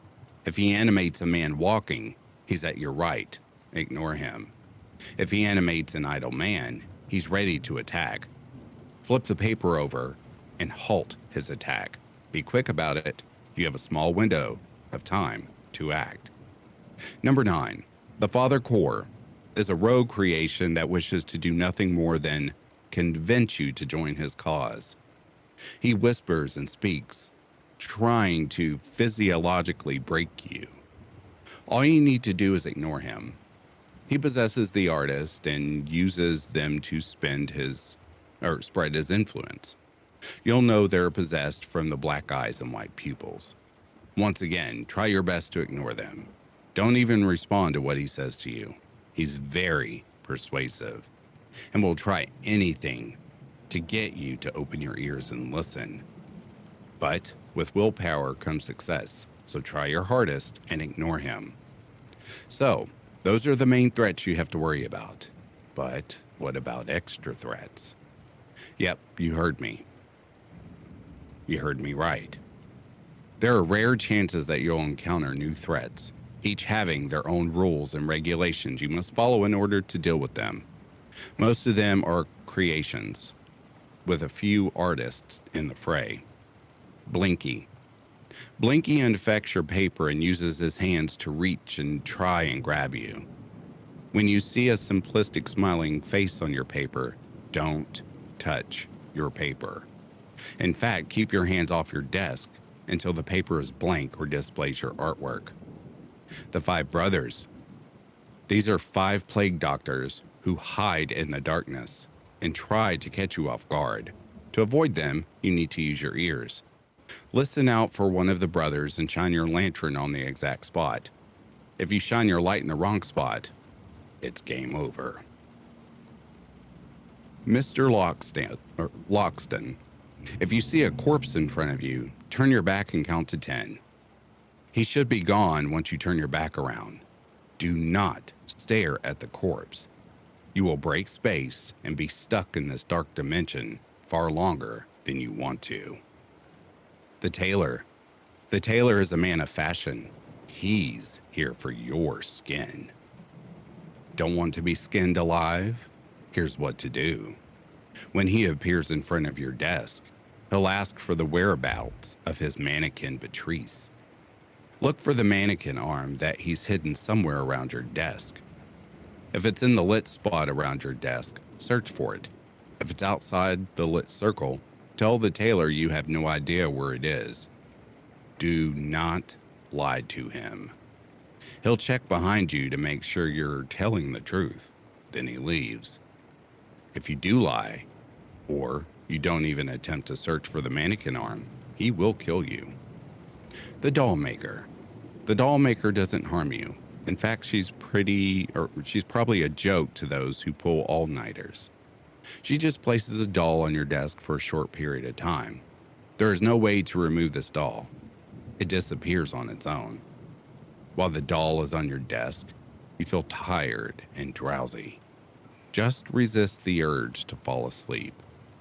If he animates a man walking, he's at your right. ignore him. If he animates an idle man, he's ready to attack. Flip the paper over and halt his attack. Be quick about it. You have a small window of time to act. Number 9, the Father Core is a rogue creation that wishes to do nothing more than convince you to join his cause. He whispers and speaks, trying to physiologically break you. All you need to do is ignore him. He possesses the artist and uses them to spread his influence. You'll know they're possessed from the black eyes and white pupils. Once again, try your best to ignore them. Don't even respond to what he says to you. He's very persuasive and will try anything to get you to open your ears and listen. But with willpower comes success, so try your hardest and ignore him. So, those are the main threats you have to worry about. But what about extra threats? Yep, you heard me. You heard me right. There are rare chances that you'll encounter new threats, each having their own rules and regulations you must follow in order to deal with them. Most of them are creations, with a few artists in the fray. Blinky. Blinky infects your paper and uses his hands to reach and try and grab you. When you see a simplistic smiling face on your paper, don't touch your paper. In fact, keep your hands off your desk until the paper is blank or displays your artwork. The 5 brothers. These are 5 plague doctors who hide in the darkness and try to catch you off guard. To avoid them, you need to use your ears. Listen out for one of the brothers and shine your lantern on the exact spot. If you shine your light in the wrong spot, it's game over. Mr. Loxton. If you see a corpse in front of you, turn your back and count to 10. He should be gone once you turn your back around. Do not stare at the corpse. You will break space and be stuck in this dark dimension far longer than you want to. The tailor. The tailor is a man of fashion. He's here for your skin. Don't want to be skinned alive? Here's what to do. When he appears in front of your desk, he'll ask for the whereabouts of his mannequin Patrice. Look for the mannequin arm that he's hidden somewhere around your desk. If it's in the lit spot around your desk, search for it. If it's outside the lit circle, tell the tailor you have no idea where it is. Do not lie to him. He'll check behind you to make sure you're telling the truth. Then he leaves. If you do lie, or you don't even attempt to search for the mannequin arm, he will kill you. The doll maker. The doll maker doesn't harm you. In fact, she's probably a joke to those who pull all-nighters. She just places a doll on your desk for a short period of time. There is no way to remove this doll. It disappears on its own. While the doll is on your desk, you feel tired and drowsy. Just resist the urge to fall asleep,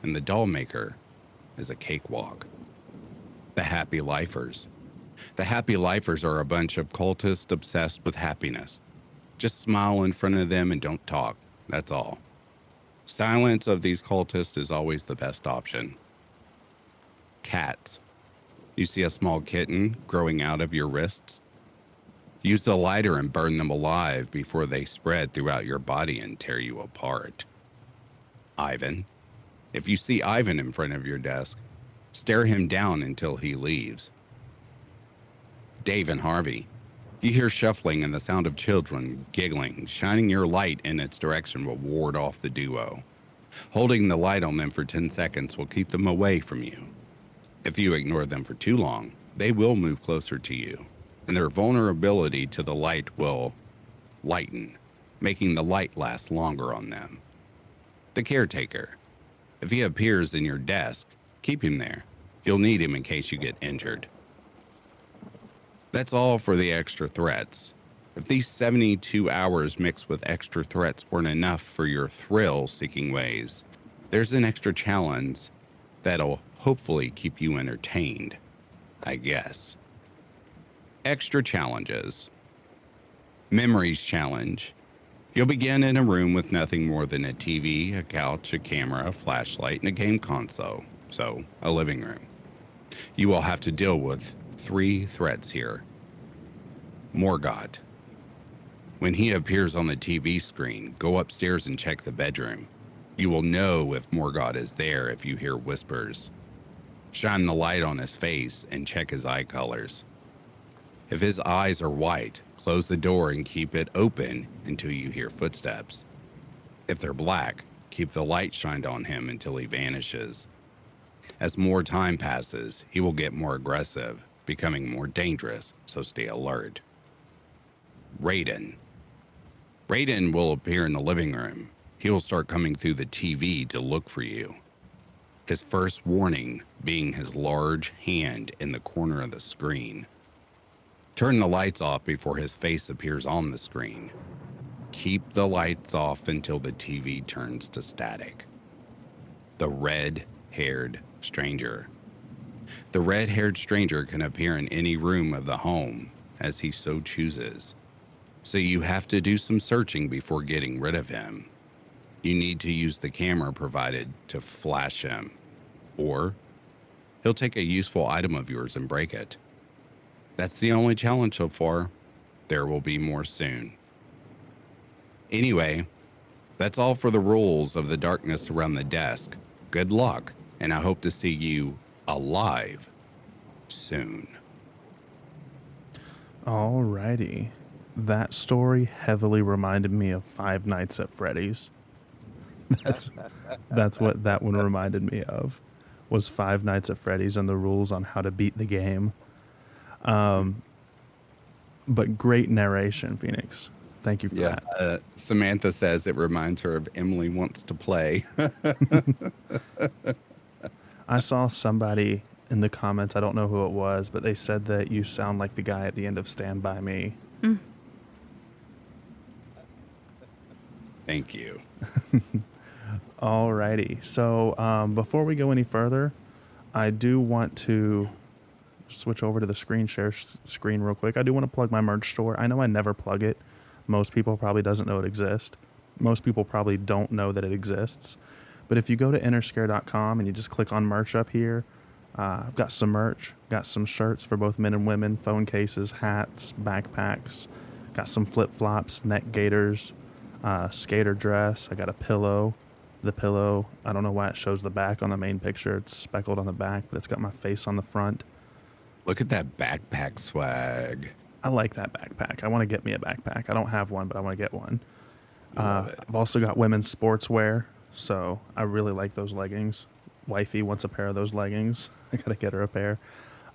and the doll maker is a cakewalk. The happy lifers. The happy lifers are a bunch of cultists obsessed with happiness. Just smile in front of them and don't talk. That's all. Silence of these cultists is always the best option. Cats. You see a small kitten growing out of your wrists? Use the lighter and burn them alive before they spread throughout your body and tear you apart. Ivan. If you see Ivan in front of your desk, stare him down until he leaves. Dave and Harvey. You hear shuffling and the sound of children giggling. Shining your light in its direction will ward off the duo. Holding the light on them for 10 seconds will keep them away from you. If you ignore them for too long, they will move closer to you, and their vulnerability to the light will lighten, making the light last longer on them. The caretaker. If he appears in your desk, keep him there. You'll need him in case you get injured. That's all for the extra threats. If these 72 hours mixed with extra threats weren't enough for your thrill-seeking ways, there's an extra challenge that'll hopefully keep you entertained, I guess. Extra challenges. Memories challenge. You'll begin in a room with nothing more than a TV, a couch, a camera, a flashlight, and a game console. So, a living room. You will have to deal with 3 threats here. Morgott. When he appears on the TV screen, go upstairs and check the bedroom. You will know if Morgott is there if you hear whispers. Shine the light on his face and check his eye colors. If his eyes are white, close the door and keep it open until you hear footsteps. If they're black, keep the light shined on him until he vanishes. As more time passes, he will get more aggressive, becoming more dangerous, so stay alert. Raiden. Raiden will appear in the living room. He will start coming through the TV to look for you. His first warning being his large hand in the corner of the screen. Turn the lights off before his face appears on the screen. Keep the lights off until the TV turns to static. The red-haired stranger. The red-haired stranger can appear in any room of the home, as he so chooses. So you have to do some searching before getting rid of him. You need to use the camera provided to flash him, or he'll take a useful item of yours and break it. That's the only challenge so far. There will be more soon. Anyway, that's all for the rules of the darkness around the desk. Good luck, and I hope to see you alive soon. Alrighty. That story heavily reminded me of Five Nights at Freddy's. That's what that one reminded me of, was Five Nights at Freddy's and the rules on how to beat the game. But great narration, Phoenix. Thank you for that. Samantha says it reminds her of Emily Wants to Play. I saw somebody in the comments, I don't know who it was, but they said that you sound like the guy at the end of Stand By Me. Mm. Thank you. Alrighty. So before we go any further, I do want to switch over to the screen share screen real quick. I do want to plug my merch store. I know I never plug it. Most people probably doesn't know it exists. Most people probably don't know that it exists. But if you go to innerscare.com and you just click on merch up here, I've got some merch. Got some shirts for both men and women, phone cases, hats, backpacks. Got some flip-flops, neck gaiters, skater dress. I got a pillow. The pillow, I don't know why it shows the back on the main picture. It's speckled on the back, but it's got my face on the front. Look at that backpack swag. I like that backpack. I want to get me a backpack. I don't have one, but I want to get one. I've also got women's sportswear, so I really like those leggings. Wifey wants a pair of those leggings. I got to get her a pair.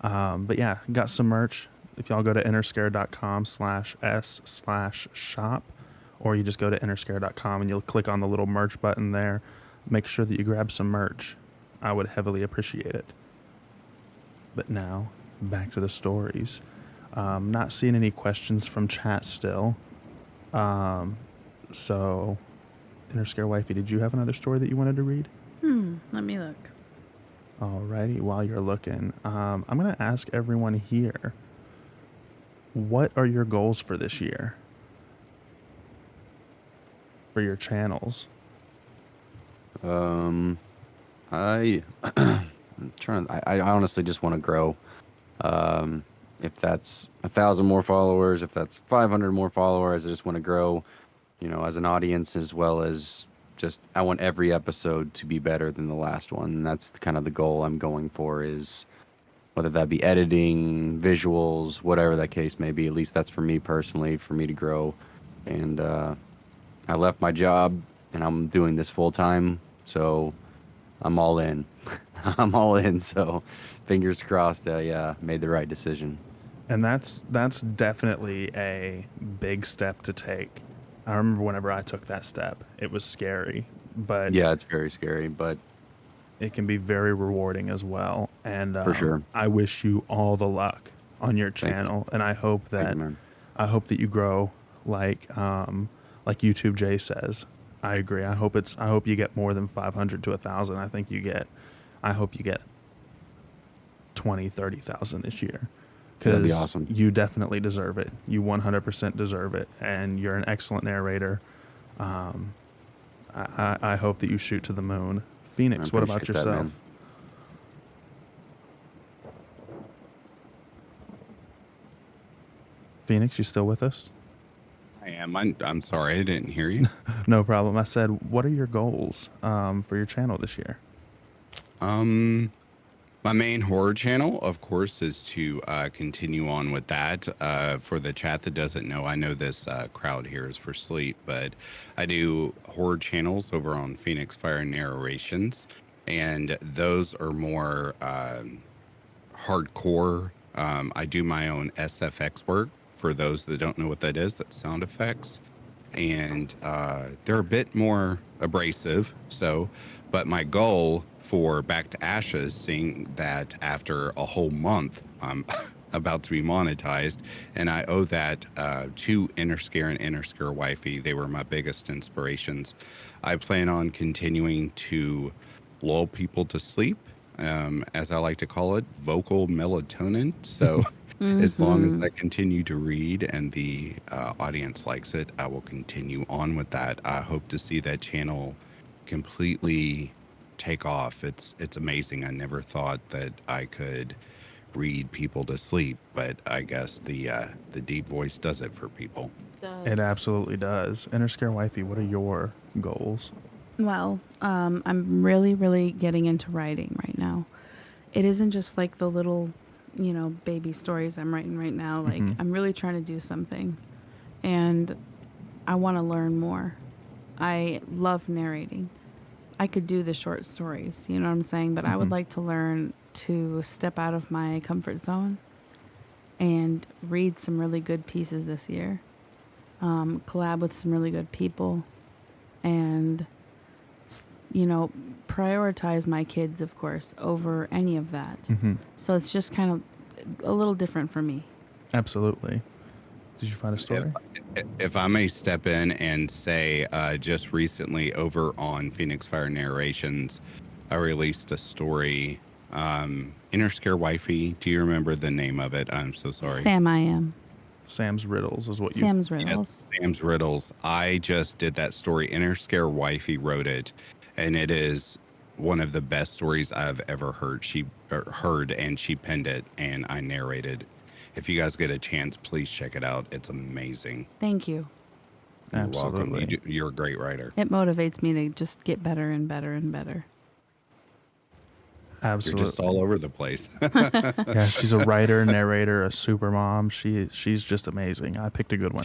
But yeah, got some merch. If y'all go to innerscare.com/s/shop, or you just go to innerscare.com and you'll click on the little merch button there, make sure that you grab some merch. I would heavily appreciate it. But now, back to the stories. Not seeing any questions from chat still. So, Innerscare Wifey, did you have another story that you wanted to read? Let me look. Alrighty, while you're looking, I'm going to ask everyone here, what are your goals for this year? For your channels? I honestly just want to grow. If that's 1,000 more followers, if that's 500 more followers, I just want to grow, as an audience, as well as just, I want every episode to be better than the last one. And that's kind of the goal I'm going for, is whether that be editing, visuals, whatever that case may be. At least that's for me personally, for me to grow. And I left my job and I'm doing this full time, so I'm all in. I'm all in. So fingers crossed I made the right decision. And that's definitely a big step to take. I remember whenever I took that step, it was scary, but yeah, it's very scary, but it can be very rewarding as well. And for sure, I wish you all the luck on your channel, and I hope that you grow like YouTube Jay says. I agree. I hope you get more than 500 to 1,000. I hope you get 20, 30,000 this year. That'd be awesome. You definitely deserve it. You 100% deserve it. And you're an excellent narrator. I hope that you shoot to the moon. I Phoenix, what about appreciate that, yourself? man. Phoenix, you still with us? I am. I'm sorry, I didn't hear you. No problem. I said, what are your goals for your channel this year? My main horror channel, of course, is to continue on with that. For the chat that doesn't know, I know this crowd here is for sleep, but I do horror channels over on Phoenix Fire Narrations, and those are more hardcore. I do my own SFX work. For those that don't know what that is, that's sound effects, and they're a bit more abrasive. So, but my goal for Back to Ashes, seeing that after a whole month, I'm about to be monetized, and I owe that to Inner Scare and Inner Scare Wifey. They were my biggest inspirations. I plan on continuing to lull people to sleep, as I like to call it, vocal melatonin. So as long as I continue to read and the audience likes it, I will continue on with that. I hope to see that channel completely take off. It's amazing. I never thought that I could read people to sleep, but I guess the deep voice does it for people. It absolutely does. Inner Scare Wifey, what are your goals? Well, I'm really, really getting into writing right now. It isn't just like the little, baby stories I'm writing right now. Like, I'm really trying to do something. And I want to learn more. I love narrating. I could do the short stories, you know what I'm saying? But I would like to learn to step out of my comfort zone and read some really good pieces this year. Collab with some really good people. And prioritize my kids, of course, over any of that. So it's just kind of a little different for me. Absolutely. Did you find a story? If I may step in and say, just recently over on Phoenix Fire Narrations, I released a story. Inner Scare Wifey. Do you remember the name of it? I'm so sorry. Sam, I am. Sam's Riddles is what you... Sam's Riddles. Yes, Sam's Riddles. I just did that story. Inner Scare Wifey wrote it, and it is one of the best stories I've ever heard. She heard, and she penned it, and I narrated. If you guys get a chance, please check it out. It's amazing. Thank you. You're Absolutely. welcome. You're a great writer. It motivates me to just get better and better and better. Absolutely. You're just all over the place. Yeah, she's a writer, narrator, a super mom. She's just amazing. I picked a good one.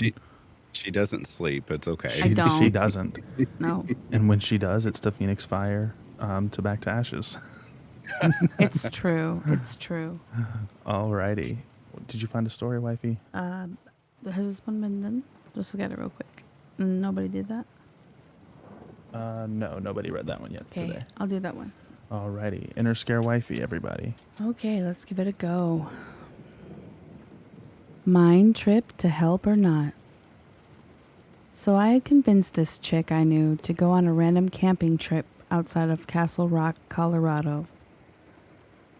She doesn't sleep. It's okay. I don't. She doesn't. No. And when she does, it's to Phoenix Fire, to Back to Ashes. It's true. It's true. Alrighty. Did you find a story, Wifey? Has this one been done? Just look at it real quick. Nobody did that? No, nobody read that one yet Okay, today. I'll do that one. Alrighty. Inner Scare Wifey, everybody. Okay, let's give it a go. Mind trip to help or not? So I had convinced this chick I knew to go on a random camping trip outside of Castle Rock, Colorado.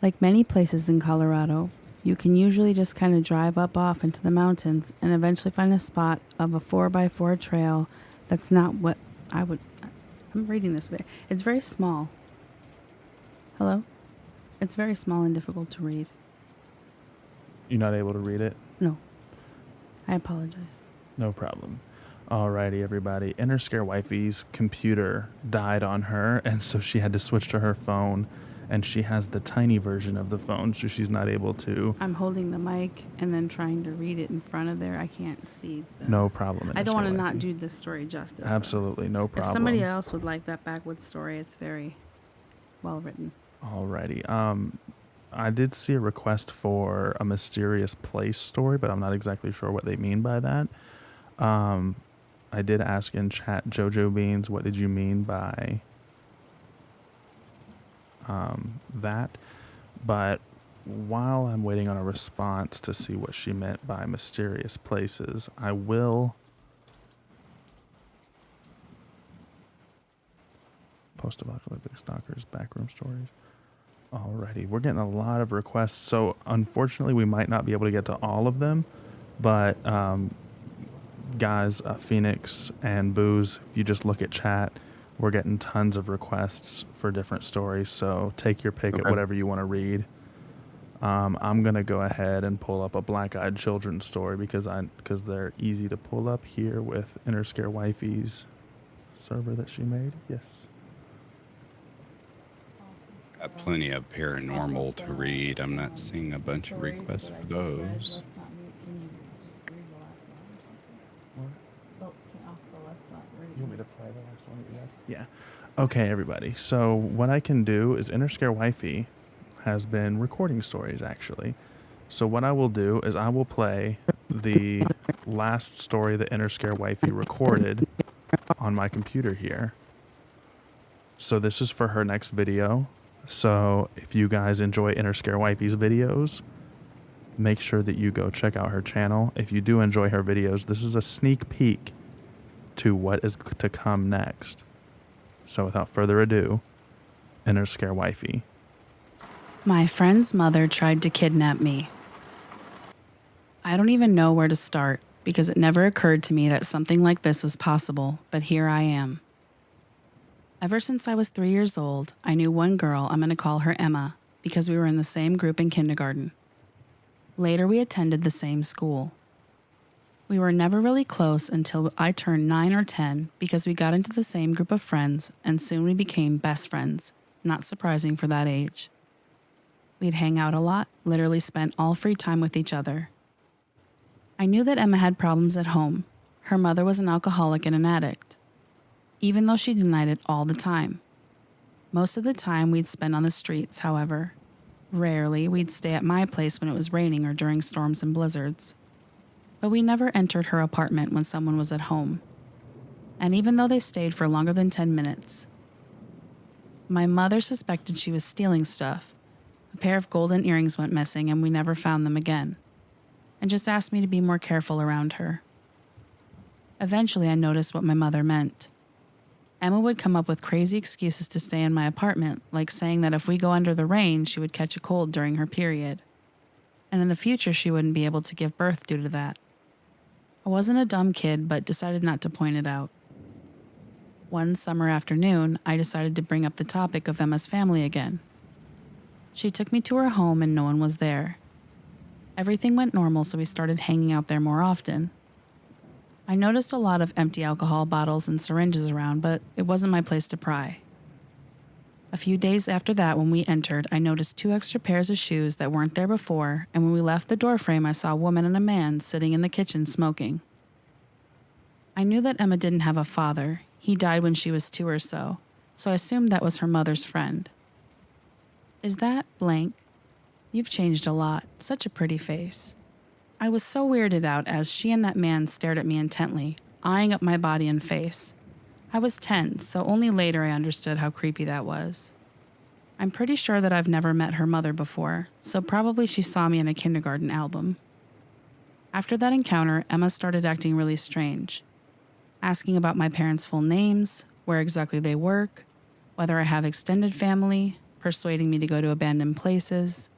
Like many places in Colorado, you can usually just kind of drive up off into the mountains and eventually find a spot of a 4x4 trail that's not what I would... I'm reading this bit. It's very small. Hello? It's very small and difficult to read. You're not able to read it? No. I apologize. No problem. Alrighty, everybody. Inner Scare Wifey's computer died on her, and so she had to switch to her phone, and she has the tiny version of the phone, so she's not able to... I'm holding the mic and then trying to read it in front of there. I can't see. No problem. I don't want to Wifey. not do this story justice. though. Absolutely, no problem. If somebody else would like that backwoods story, it's very well written. Alrighty. I did see a request for a mysterious place story, but I'm not exactly sure what they mean by that. I did ask in chat, Jojo Beans, what did you mean by that? But while I'm waiting on a response to see what she meant by mysterious places, I will post-apocalyptic stalkers, backroom stories. Alrighty, we're getting a lot of requests, so unfortunately we might not be able to get to all of them, but guys, Phoenix and Booze, if you just look at chat, we're getting tons of requests for different stories. So take your pick at Okay. whatever you want to read. I'm gonna go ahead and pull up a Black-Eyed Children story because they're easy to pull up here with Interscare Wifey's server that she made. Yes. Got plenty of paranormal to read. I'm not seeing a bunch of requests for those. You want me to play the last one that you had? Yeah. Okay, everybody. So what I can do is Interscare Wifey has been recording stories, actually. So what I will do is I will play the last story that Interscare Wifey recorded on my computer here. So this is for her next video. So if you guys enjoy Interscare Wifey's videos, make sure that you go check out her channel. If you do enjoy her videos, this is a sneak peek to what is to come next. So without further ado, Interscare Wifey. My friend's mother tried to kidnap me. I don't even know where to start because it never occurred to me that something like this was possible, but here I am. Ever since I was 3 years old, I knew one girl, I'm going to call her Emma, because we were in the same group in kindergarten. Later, we attended the same school. We were never really close until I turned 9 or 10 because we got into the same group of friends and soon we became best friends, not surprising for that age. We'd hang out a lot, literally spent all free time with each other. I knew that Emma had problems at home. Her mother was an alcoholic and an addict, even though she denied it all the time. Most of the time we'd spend on the streets, however. Rarely we'd stay at my place when it was raining or during storms and blizzards. But we never entered her apartment when someone was at home. And even though they stayed for longer than 10 minutes, my mother suspected she was stealing stuff. A pair of golden earrings went missing and we never found them again, and just asked me to be more careful around her. Eventually I noticed what my mother meant. Emma would come up with crazy excuses to stay in my apartment, like saying that if we go under the rain, she would catch a cold during her period. And in the future, she wouldn't be able to give birth due to that. I wasn't a dumb kid, but decided not to point it out. One summer afternoon, I decided to bring up the topic of Emma's family again. She took me to her home and no one was there. Everything went normal, so we started hanging out there more often. I noticed a lot of empty alcohol bottles and syringes around, but it wasn't my place to pry. A few days after that, when we entered, I noticed 2 extra pairs of shoes that weren't there before, and when we left the doorframe, I saw a woman and a man sitting in the kitchen smoking. I knew that Emma didn't have a father. He died when she was 2 or so I assumed that was her mother's friend. Is that blank? You've changed a lot. Such a pretty face. I was so weirded out as she and that man stared at me intently, eyeing up my body and face. I was 10, so only later I understood how creepy that was. I'm pretty sure that I've never met her mother before, so probably she saw me in a kindergarten album. After that encounter, Emma started acting really strange, asking about my parents' full names, where exactly they work, whether I have extended family, persuading me to go to abandoned places.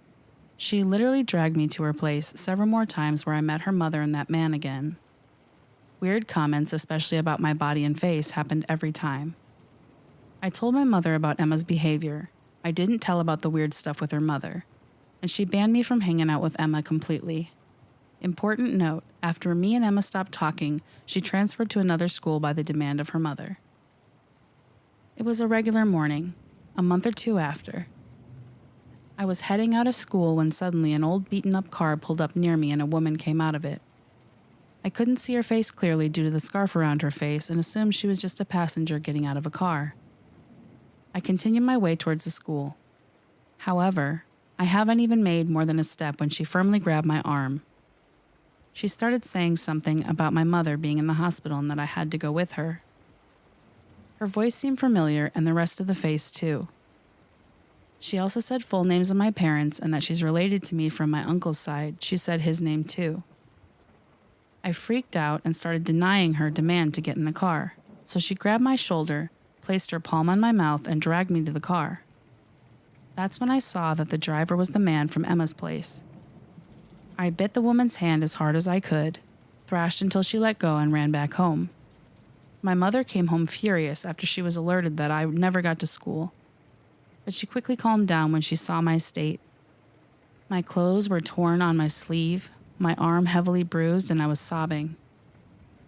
She literally dragged me to her place several more times where I met her mother and that man again. Weird comments, especially about my body and face, happened every time. I told my mother about Emma's behavior. I didn't tell about the weird stuff with her mother, and she banned me from hanging out with Emma completely. Important note, after me and Emma stopped talking, she transferred to another school by the demand of her mother. It was a regular morning, a month or 2 after. I was heading out of school when suddenly an old beaten-up car pulled up near me and a woman came out of it. I couldn't see her face clearly due to the scarf around her face and assumed she was just a passenger getting out of a car. I continued my way towards the school. However, I haven't even made more than a step when she firmly grabbed my arm. She started saying something about my mother being in the hospital and that I had to go with her. Her voice seemed familiar and the rest of the face too. She also said full names of my parents and that she's related to me from my uncle's side. She said his name too. I freaked out and started denying her demand to get in the car, so she grabbed my shoulder, placed her palm on my mouth, and dragged me to the car. That's when I saw that the driver was the man from Emma's place. I bit the woman's hand as hard as I could, thrashed until she let go and ran back home. My mother came home furious after she was alerted that I never got to school, but she quickly calmed down when she saw my state. My clothes were torn on my sleeve, my arm heavily bruised, and I was sobbing.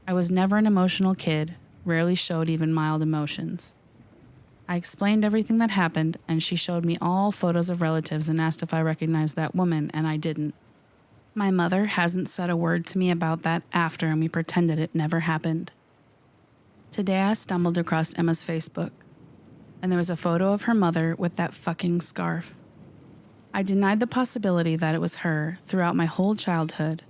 I was never an emotional kid, rarely showed even mild emotions. I explained everything that happened, and she showed me all photos of relatives and asked if I recognized that woman, and I didn't. My mother hasn't said a word to me about that after, and we pretended it never happened. Today I stumbled across Emma's Facebook, and there was a photo of her mother with that fucking scarf. I denied the possibility that it was her throughout my whole childhood,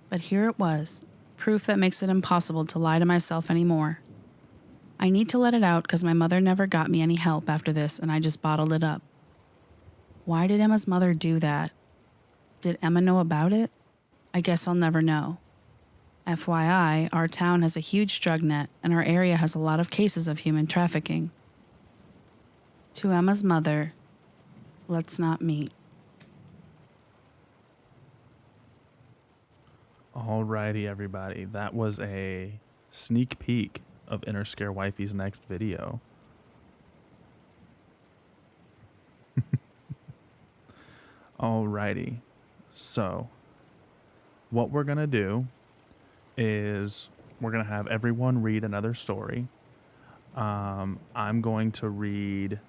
but here it was, proof that makes it impossible to lie to myself anymore. I need to let it out because my mother never got me any help after this, and I just bottled it up. Why did Emma's mother do that? Did Emma know about it? I guess I'll never know. FYI, our town has a huge drug net, and our area has a lot of cases of human trafficking. To Emma's mother, let's not meet. Alrighty, everybody. That was a sneak peek of Inner Scare Wifey's next video. Alrighty. So, what we're going to do is we're going to have everyone read another story. I'm going to read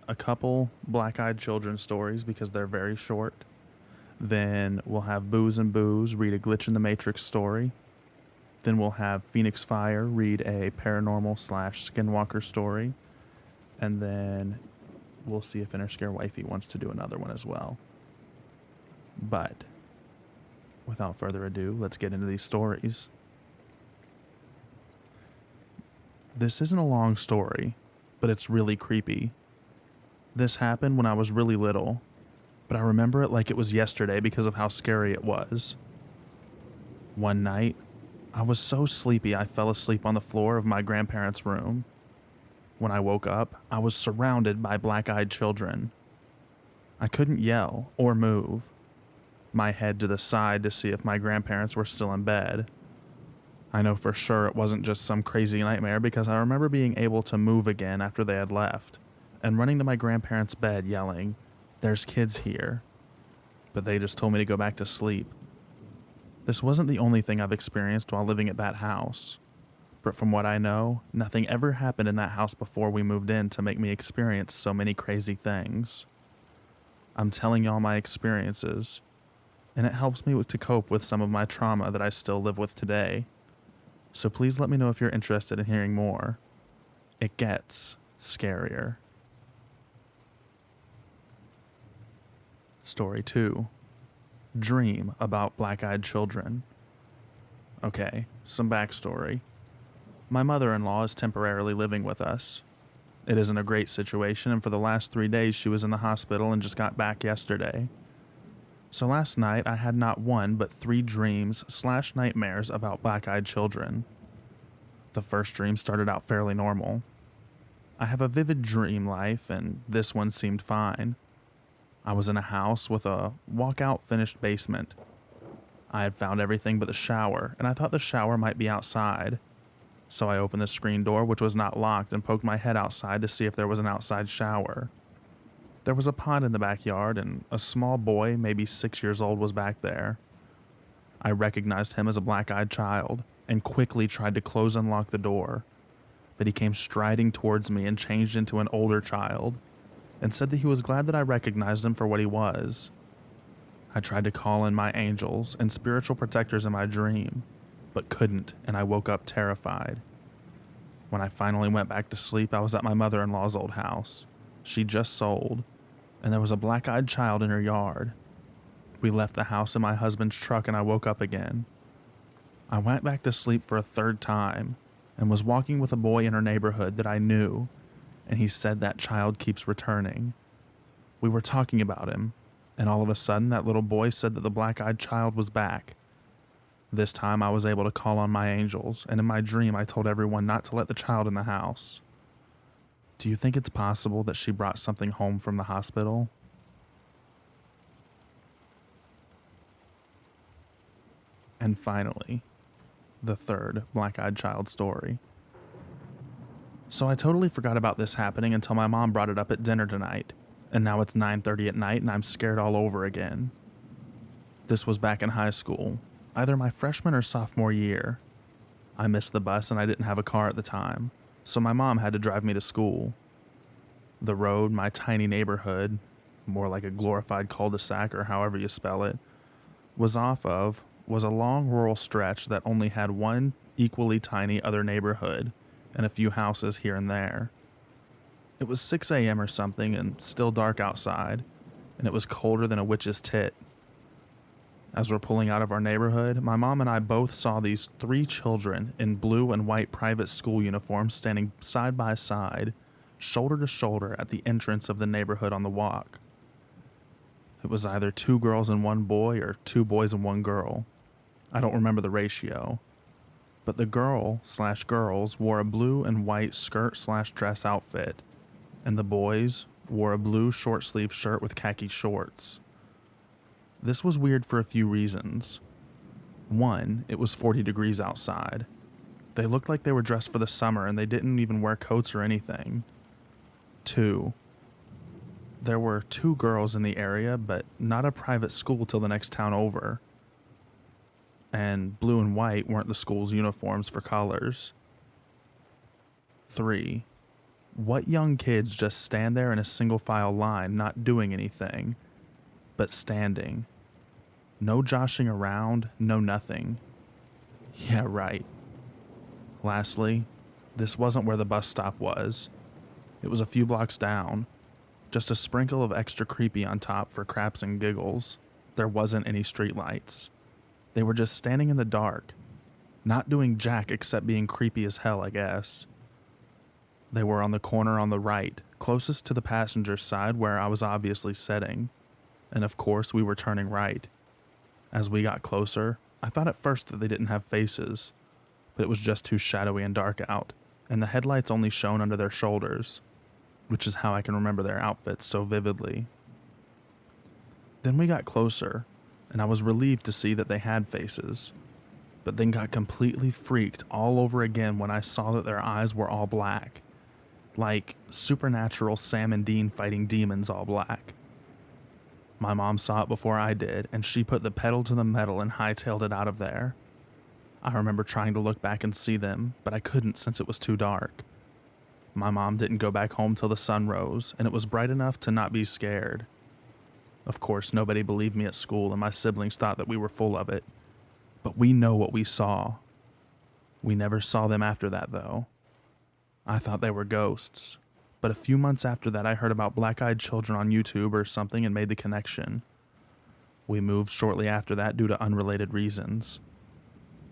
a couple Black-Eyed Children stories because they're very short. Then we'll have Booze and Booze read a Glitch in the Matrix story. Then we'll have Phoenix Fire read a paranormal / Skinwalker story. And then we'll see if Inner Scare Wifey wants to do another one as well. But without further ado, let's get into these stories. This isn't a long story, but it's really creepy. This happened when I was really little, but I remember it like it was yesterday because of how scary it was. One night, I was so sleepy I fell asleep on the floor of my grandparents' room. When I woke up, I was surrounded by black-eyed children. I couldn't yell or move. My head to the side to see if my grandparents were still in bed. I know for sure it wasn't just some crazy nightmare because I remember being able to move again after they had left, and running to my grandparents' bed yelling, "There's kids here." But they just told me to go back to sleep. This wasn't the only thing I've experienced while living at that house. But from what I know, nothing ever happened in that house before we moved in to make me experience so many crazy things. I'm telling y'all my experiences, and it helps me to cope with some of my trauma that I still live with today. So please let me know if you're interested in hearing more. It gets scarier. Story 2. Dream about black-eyed children. Okay, some backstory. My mother-in-law is temporarily living with us. It isn't a great situation, and for the last 3 days she was in the hospital and just got back yesterday. So last night I had not one but 3 dreams / nightmares about black-eyed children. The first dream started out fairly normal. I have a vivid dream life, and this one seemed fine. I was in a house with a walkout finished basement. I had found everything but the shower, and I thought the shower might be outside. So I opened the screen door, which was not locked, and poked my head outside to see if there was an outside shower. There was a pond in the backyard, and a small boy, maybe 6 years old, was back there. I recognized him as a black-eyed child, and quickly tried to close and lock the door. But he came striding towards me and changed into an older child, and said that he was glad that I recognized him for what he was. I tried to call in my angels and spiritual protectors in my dream, but couldn't, and I woke up terrified. When I finally went back to sleep, I was at my mother-in-law's old house. She just sold, and there was a black-eyed child in her yard. We left the house in my husband's truck, and I woke up again. I went back to sleep for a 3rd time, and was walking with a boy in our neighborhood that I knew, and he said that child keeps returning. We were talking about him, and all of a sudden that little boy said that the black-eyed child was back. This time I was able to call on my angels, and in my dream I told everyone not to let the child in the house. Do you think it's possible that she brought something home from the hospital? And finally, the third black-eyed child story. So I totally forgot about this happening until my mom brought it up at dinner tonight, and now it's 9:30 at night and I'm scared all over again. This was back in high school, either my freshman or sophomore year. I missed the bus and I didn't have a car at the time, so my mom had to drive me to school. The road, my tiny neighborhood, more like a glorified cul-de-sac or however you spell it, was a long rural stretch that only had one equally tiny other neighborhood and a few houses here and there. It was 6 a.m. or something and still dark outside, and it was colder than a witch's tit. As we're pulling out of our neighborhood, my mom and I both saw these 3 children in blue and white private school uniforms standing side by side, shoulder to shoulder at the entrance of the neighborhood on the walk. It was either 2 girls and 1 boy or 2 boys and 1 girl. I don't remember the ratio. But the girls wore a blue and white skirt/dress outfit, and the boys wore a blue short-sleeve shirt with khaki shorts. This was weird for a few reasons. 1, it was 40 degrees outside. They looked like they were dressed for the summer and they didn't even wear coats or anything. 2, there were 2 girls in the area, but not a private school till the next town over. And blue and white weren't the school's uniforms for colors. 3, what young kids just stand there in a single file line, not doing anything, but standing? No joshing around, no nothing. Yeah, right. Lastly, this wasn't where the bus stop was. It was a few blocks down. Just a sprinkle of extra creepy on top for craps and giggles. There wasn't any streetlights. They were just standing in the dark, not doing jack except being creepy as hell, I guess. They were on the corner on the right, closest to the passenger side where I was obviously sitting. And of course, we were turning right. As we got closer, I thought at first that they didn't have faces, but it was just too shadowy and dark out, and the headlights only shone under their shoulders, which is how I can remember their outfits so vividly. Then we got closer, and I was relieved to see that they had faces, but then got completely freaked all over again when I saw that their eyes were all black, like supernatural Sam and Dean fighting demons all black. My mom saw it before I did, and she put the pedal to the metal and hightailed it out of there. I remember trying to look back and see them, but I couldn't since it was too dark. My mom didn't go back home till the sun rose, and it was bright enough to not be scared. Of course, nobody believed me at school, and my siblings thought that we were full of it. But we know what we saw. We never saw them after that, though. I thought they were ghosts. But a few months after that, I heard about black-eyed children on YouTube or something and made the connection. We moved shortly after that due to unrelated reasons.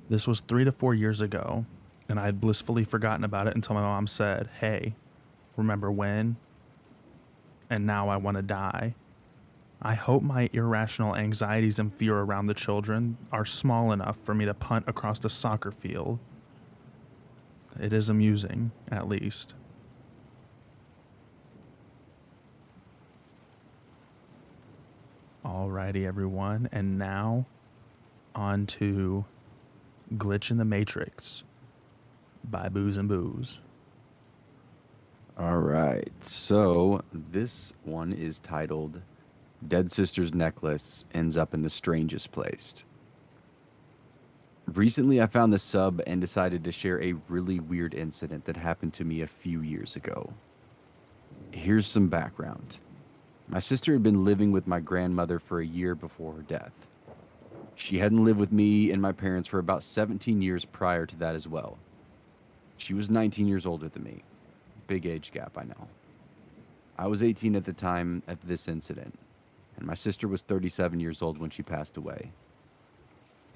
This was 3 to 4 years ago, and I had blissfully forgotten about it until my mom said, "Hey, remember when?" And now I want to die. I hope my irrational anxieties and fear around the children are small enough for me to punt across a soccer field. It is amusing, at least. Alrighty, everyone, and now on to Glitch in the Matrix by Booze and Booze. All right, so this one is titled Dead Sister's Necklace Ends Up in the Strangest Place. Recently, I found this sub and decided to share a really weird incident that happened to me a few years ago. Here's some background. My sister had been living with my grandmother for a year before her death. She hadn't lived with me and my parents for about 17 years prior to that as well. She was 19 years older than me. Big age gap, I know. I was 18 at the time at this incident, and my sister was 37 years old when she passed away.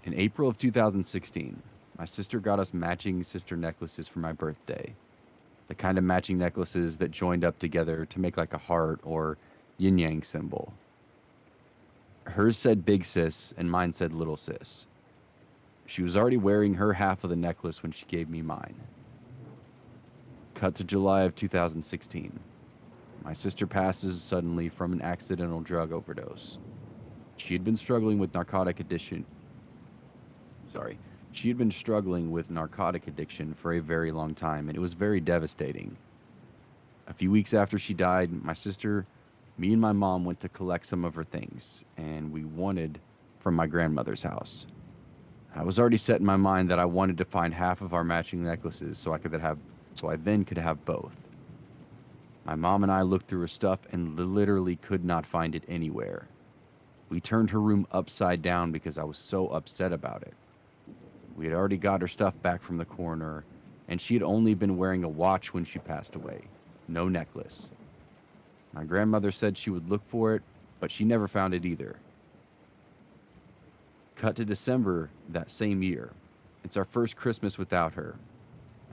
In April of 2016, my sister got us matching sister necklaces for my birthday. The kind of matching necklaces that joined up together to make like a heart or yin-yang symbol. Hers said big sis and mine said little sis. She was already wearing her half of the necklace when she gave me mine. Cut to July of 2016. My sister passes suddenly from an accidental drug overdose. She had been struggling with narcotic addiction. sorry. She had been struggling with narcotic addiction for a very long time, and it was very devastating. A few weeks after she died, my sister, me, and my mom went to collect some of her things, and we wanted from my grandmother's house. I was already set in my mind that I wanted to find half of our matching necklaces so I then could have both. My mom and I looked through her stuff and literally could not find it anywhere. We turned her room upside down because I was so upset about it. We had already got her stuff back from the coroner, and she had only been wearing a watch when she passed away. No necklace. My grandmother said she would look for it, but she never found it either. Cut to December that same year. It's our first Christmas without her.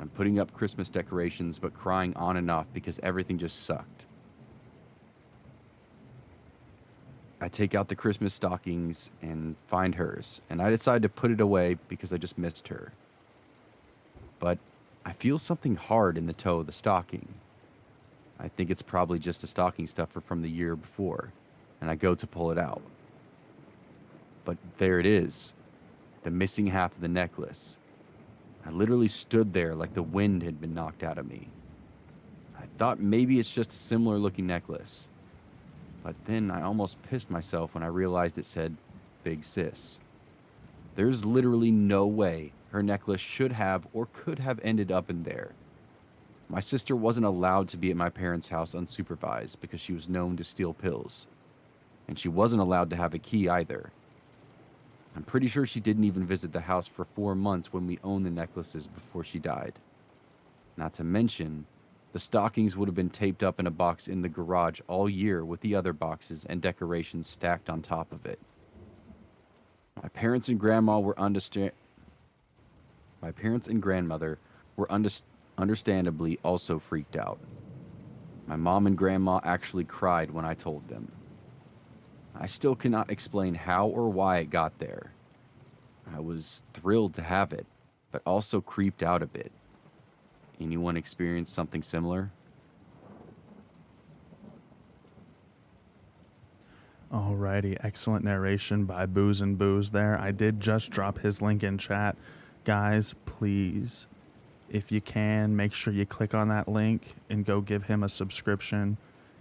I'm putting up Christmas decorations, but crying on and off because everything just sucked. I take out the Christmas stockings and find hers, and I decide to put it away because I just missed her. But I feel something hard in the toe of the stocking. I think it's probably just a stocking stuffer from the year before, and I go to pull it out. But there it is, the missing half of the necklace. I literally stood there like the wind had been knocked out of me. I thought maybe it's just a similar looking necklace. But then I almost pissed myself when I realized it said, Big Sis. There's literally no way her necklace should have or could have ended up in there. My sister wasn't allowed to be at my parents' house unsupervised because she was known to steal pills. And she wasn't allowed to have a key either. I'm pretty sure she didn't even visit the house for 4 months when we owned the necklaces before she died. Not to mention, the stockings would have been taped up in a box in the garage all year with the other boxes and decorations stacked on top of it. My parents and grandmother were understandably also freaked out. My mom and grandma actually cried when I told them. I still cannot explain how or why it got there. I was thrilled to have it, but also creeped out a bit. Anyone experience something similar? Alrighty, excellent narration by Booze and Booze there. I did just drop his link in chat. Guys, please, if you can, make sure you click on that link and go give him a subscription.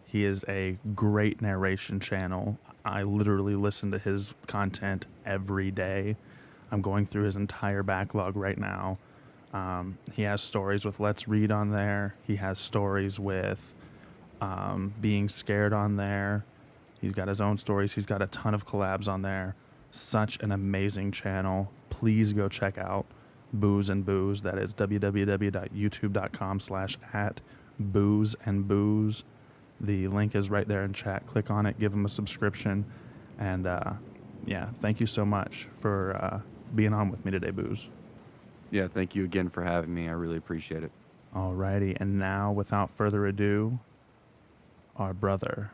He is a great narration channel. I literally listen to his content every day. I'm going through his entire backlog right now. He has stories with Let's Read on there. He has stories with Being Scared on there. He's got his own stories. He's got a ton of collabs on there. Such an amazing channel. Please go check out Booze and Booze. That is www.youtube.com/@boozeandbooze. The link is right there in chat. Click on it. Give him a subscription. And yeah, thank you so much for being on with me today, Booze. Yeah, thank you again for having me. I really appreciate it. Alrighty, and now, without further ado, our brother,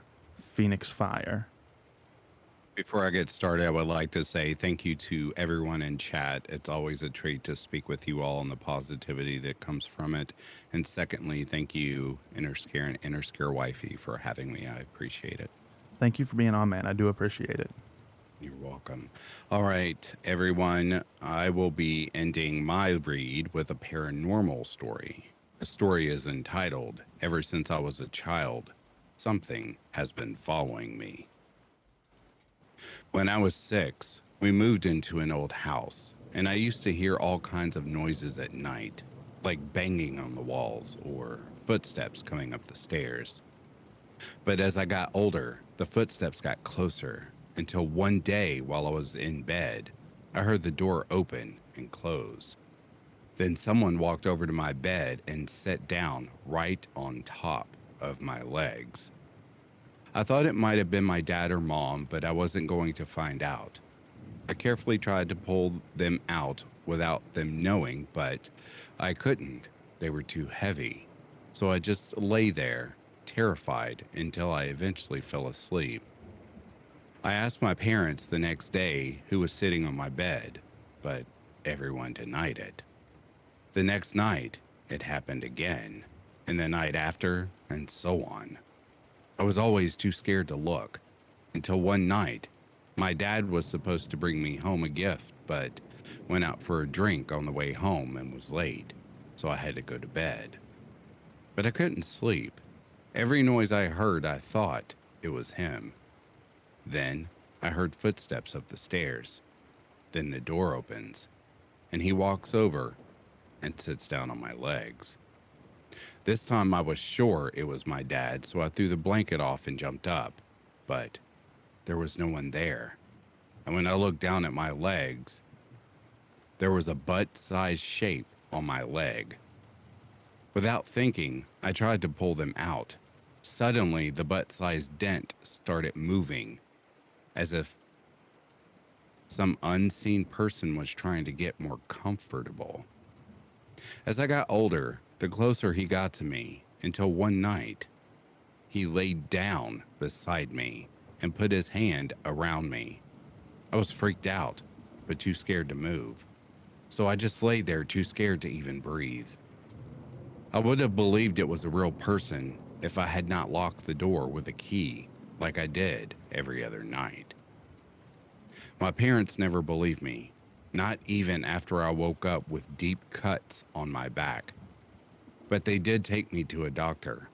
Phoenix Fire. Before I get started, I would like to say thank you to everyone in chat. It's always a treat to speak with you all and the positivity that comes from it. And secondly, thank you, Interscare and Interscare Wifey, for having me. I appreciate it. Thank you for being on, man. I do appreciate it. You're welcome. All right, everyone. I will be ending my read with a paranormal story. The story is entitled, Ever Since I Was a Child, Something Has Been Following Me. When I was 6, we moved into an old house, and I used to hear all kinds of noises at night, like banging on the walls or footsteps coming up the stairs. But as I got older, the footsteps got closer, until one day while I was in bed, I heard the door open and close. Then someone walked over to my bed and sat down right on top of my legs. I thought it might have been my dad or mom, but I wasn't going to find out. I carefully tried to pull them out without them knowing, but I couldn't. They were too heavy. So I just lay there, terrified, until I eventually fell asleep. I asked my parents the next day who was sitting on my bed, but everyone denied it. The next night, it happened again, and the night after, and so on. I was always too scared to look, until one night, my dad was supposed to bring me home a gift, but Went out for a drink on the way home and was late, so I had to go to bed. But I couldn't sleep. Every noise I heard, I thought it was him. Then I heard footsteps up the stairs. Then the door opens, and he walks over and sits down on my legs. This time I was sure it was my dad, so I threw the blanket off and jumped up. But there was no one there. And when I looked down at my legs, there was a butt-sized shape on my leg. Without thinking, I tried to pull them out. Suddenly, the butt-sized dent started moving, as if some unseen person was trying to get more comfortable. As I got older, the closer he got to me, until one night, he laid down beside me and put his hand around me. I was freaked out, but too scared to move. So I just lay there too scared to even breathe. I would have believed it was a real person if I had not locked the door with a key like I did every other night. My parents never believed me, not even after I woke up with deep cuts on my back. But they did take me to a doctor,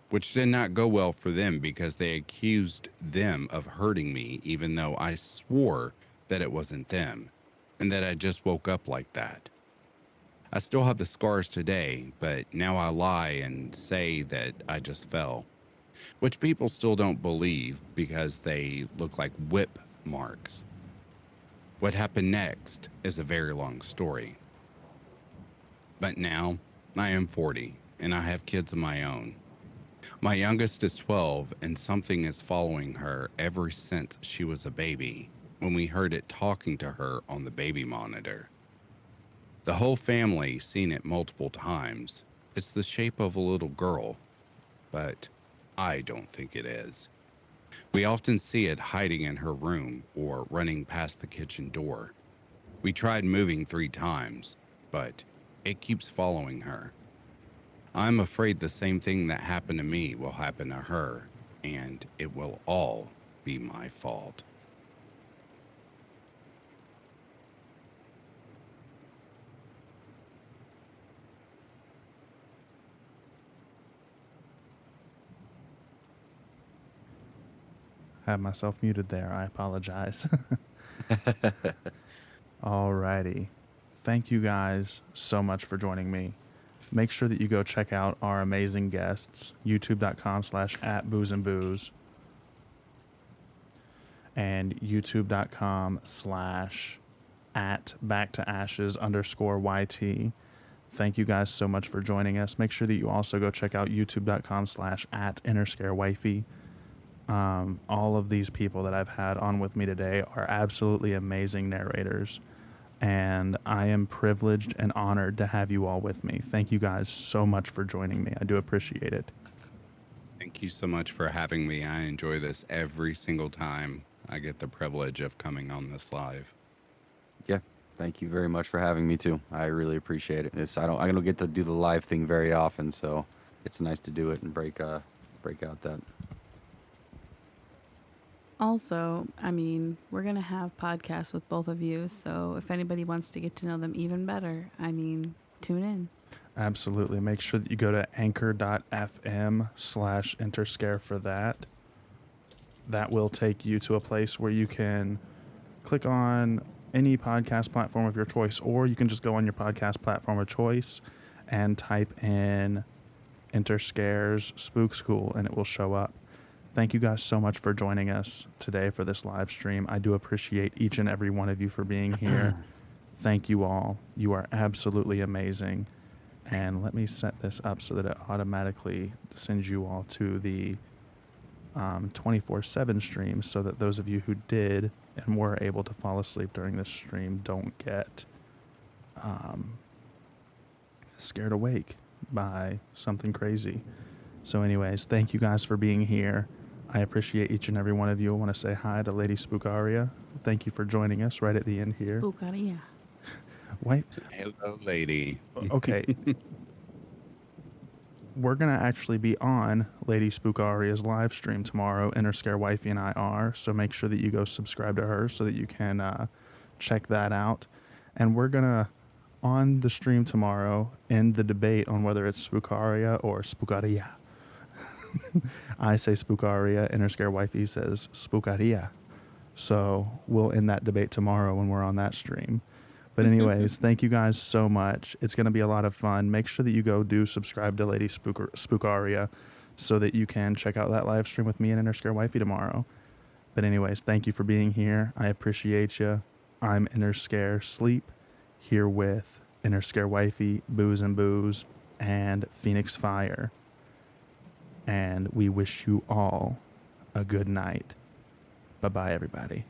which did not go well for them because they accused them of hurting me, even though I swore that it wasn't them and that I just woke up like that. I still have the scars today, but now I lie and say that I just fell, which people still don't believe because they look like whip marks. What happened next is a very long story. But now I am 40 and I have kids of my own. My youngest is 12 and something is following her ever since she was a baby when we heard it talking to her on the baby monitor. The whole family seen it multiple times. It's the shape of a little girl, but I don't think it is. We often see it hiding in her room or running past the kitchen door. We tried moving 3 times, but it keeps following her. I'm afraid the same thing that happened to me will happen to her, and it will all be my fault. Have myself muted there. I apologize. Alrighty. Thank you guys so much for joining me. Make sure that you go check out our amazing guests, youtube.com/@boozeandbooze and youtube.com/@backtoashes_YT. Thank you guys so much for joining us. Make sure that you also go check out youtube.com/@innerscarewifey. All of these people that I've had on with me today are absolutely amazing narrators, and I am privileged and honored to have you all with me. Thank you guys so much for joining me. I do appreciate it. Thank you so much for having me. I enjoy this every single time I get the privilege of coming on this live. Yeah, thank you very much for having me too. I really appreciate it. I don't get to do the live thing very often, so it's nice to do it and break out that. Also, I mean, we're going to have podcasts with both of you, so if anybody wants to get to know them even better, I mean, tune in. Absolutely. Make sure that you go to anchor.fm/interscare for that. That will take you to a place where you can click on any podcast platform of your choice, or you can just go on your podcast platform of choice and type in Interscare's Spook School, and it will show up. Thank you guys so much for joining us today for this live stream. I do appreciate each and every one of you for being here. Thank you all. You are absolutely amazing. And let me set this up so that it automatically sends you all to the 24/7 stream, so that those of you who did and were able to fall asleep during this stream don't get scared awake by something crazy. So anyways, thank you guys for being here. I appreciate each and every one of you. I want to say hi to Lady Spookaria. Thank you for joining us right at the end here. Spookaria. Wait. Hello, lady. Okay. We're going to actually be on Lady Spookaria's live stream tomorrow. Interscare Wifey and I are. So make sure that you go subscribe to her so that you can check that out. And we're going to, on the stream tomorrow, end the debate on whether it's Spookaria or Spookaria. I say Spookaria, Inner Scare Wifey says Spookaria. So we'll end that debate tomorrow when we're on that stream. But anyways, thank you guys so much. It's going to be a lot of fun. Make sure that you go do subscribe to Lady Spookaria so that you can check out that live stream with me and Inner Scare Wifey tomorrow. But anyways, thank you for being here. I appreciate you. I'm Inner Scare Sleep, here with Inner Scare Wifey, Booze and Booze, and Phoenix Fire. And we wish you all a good night. Bye-bye, everybody.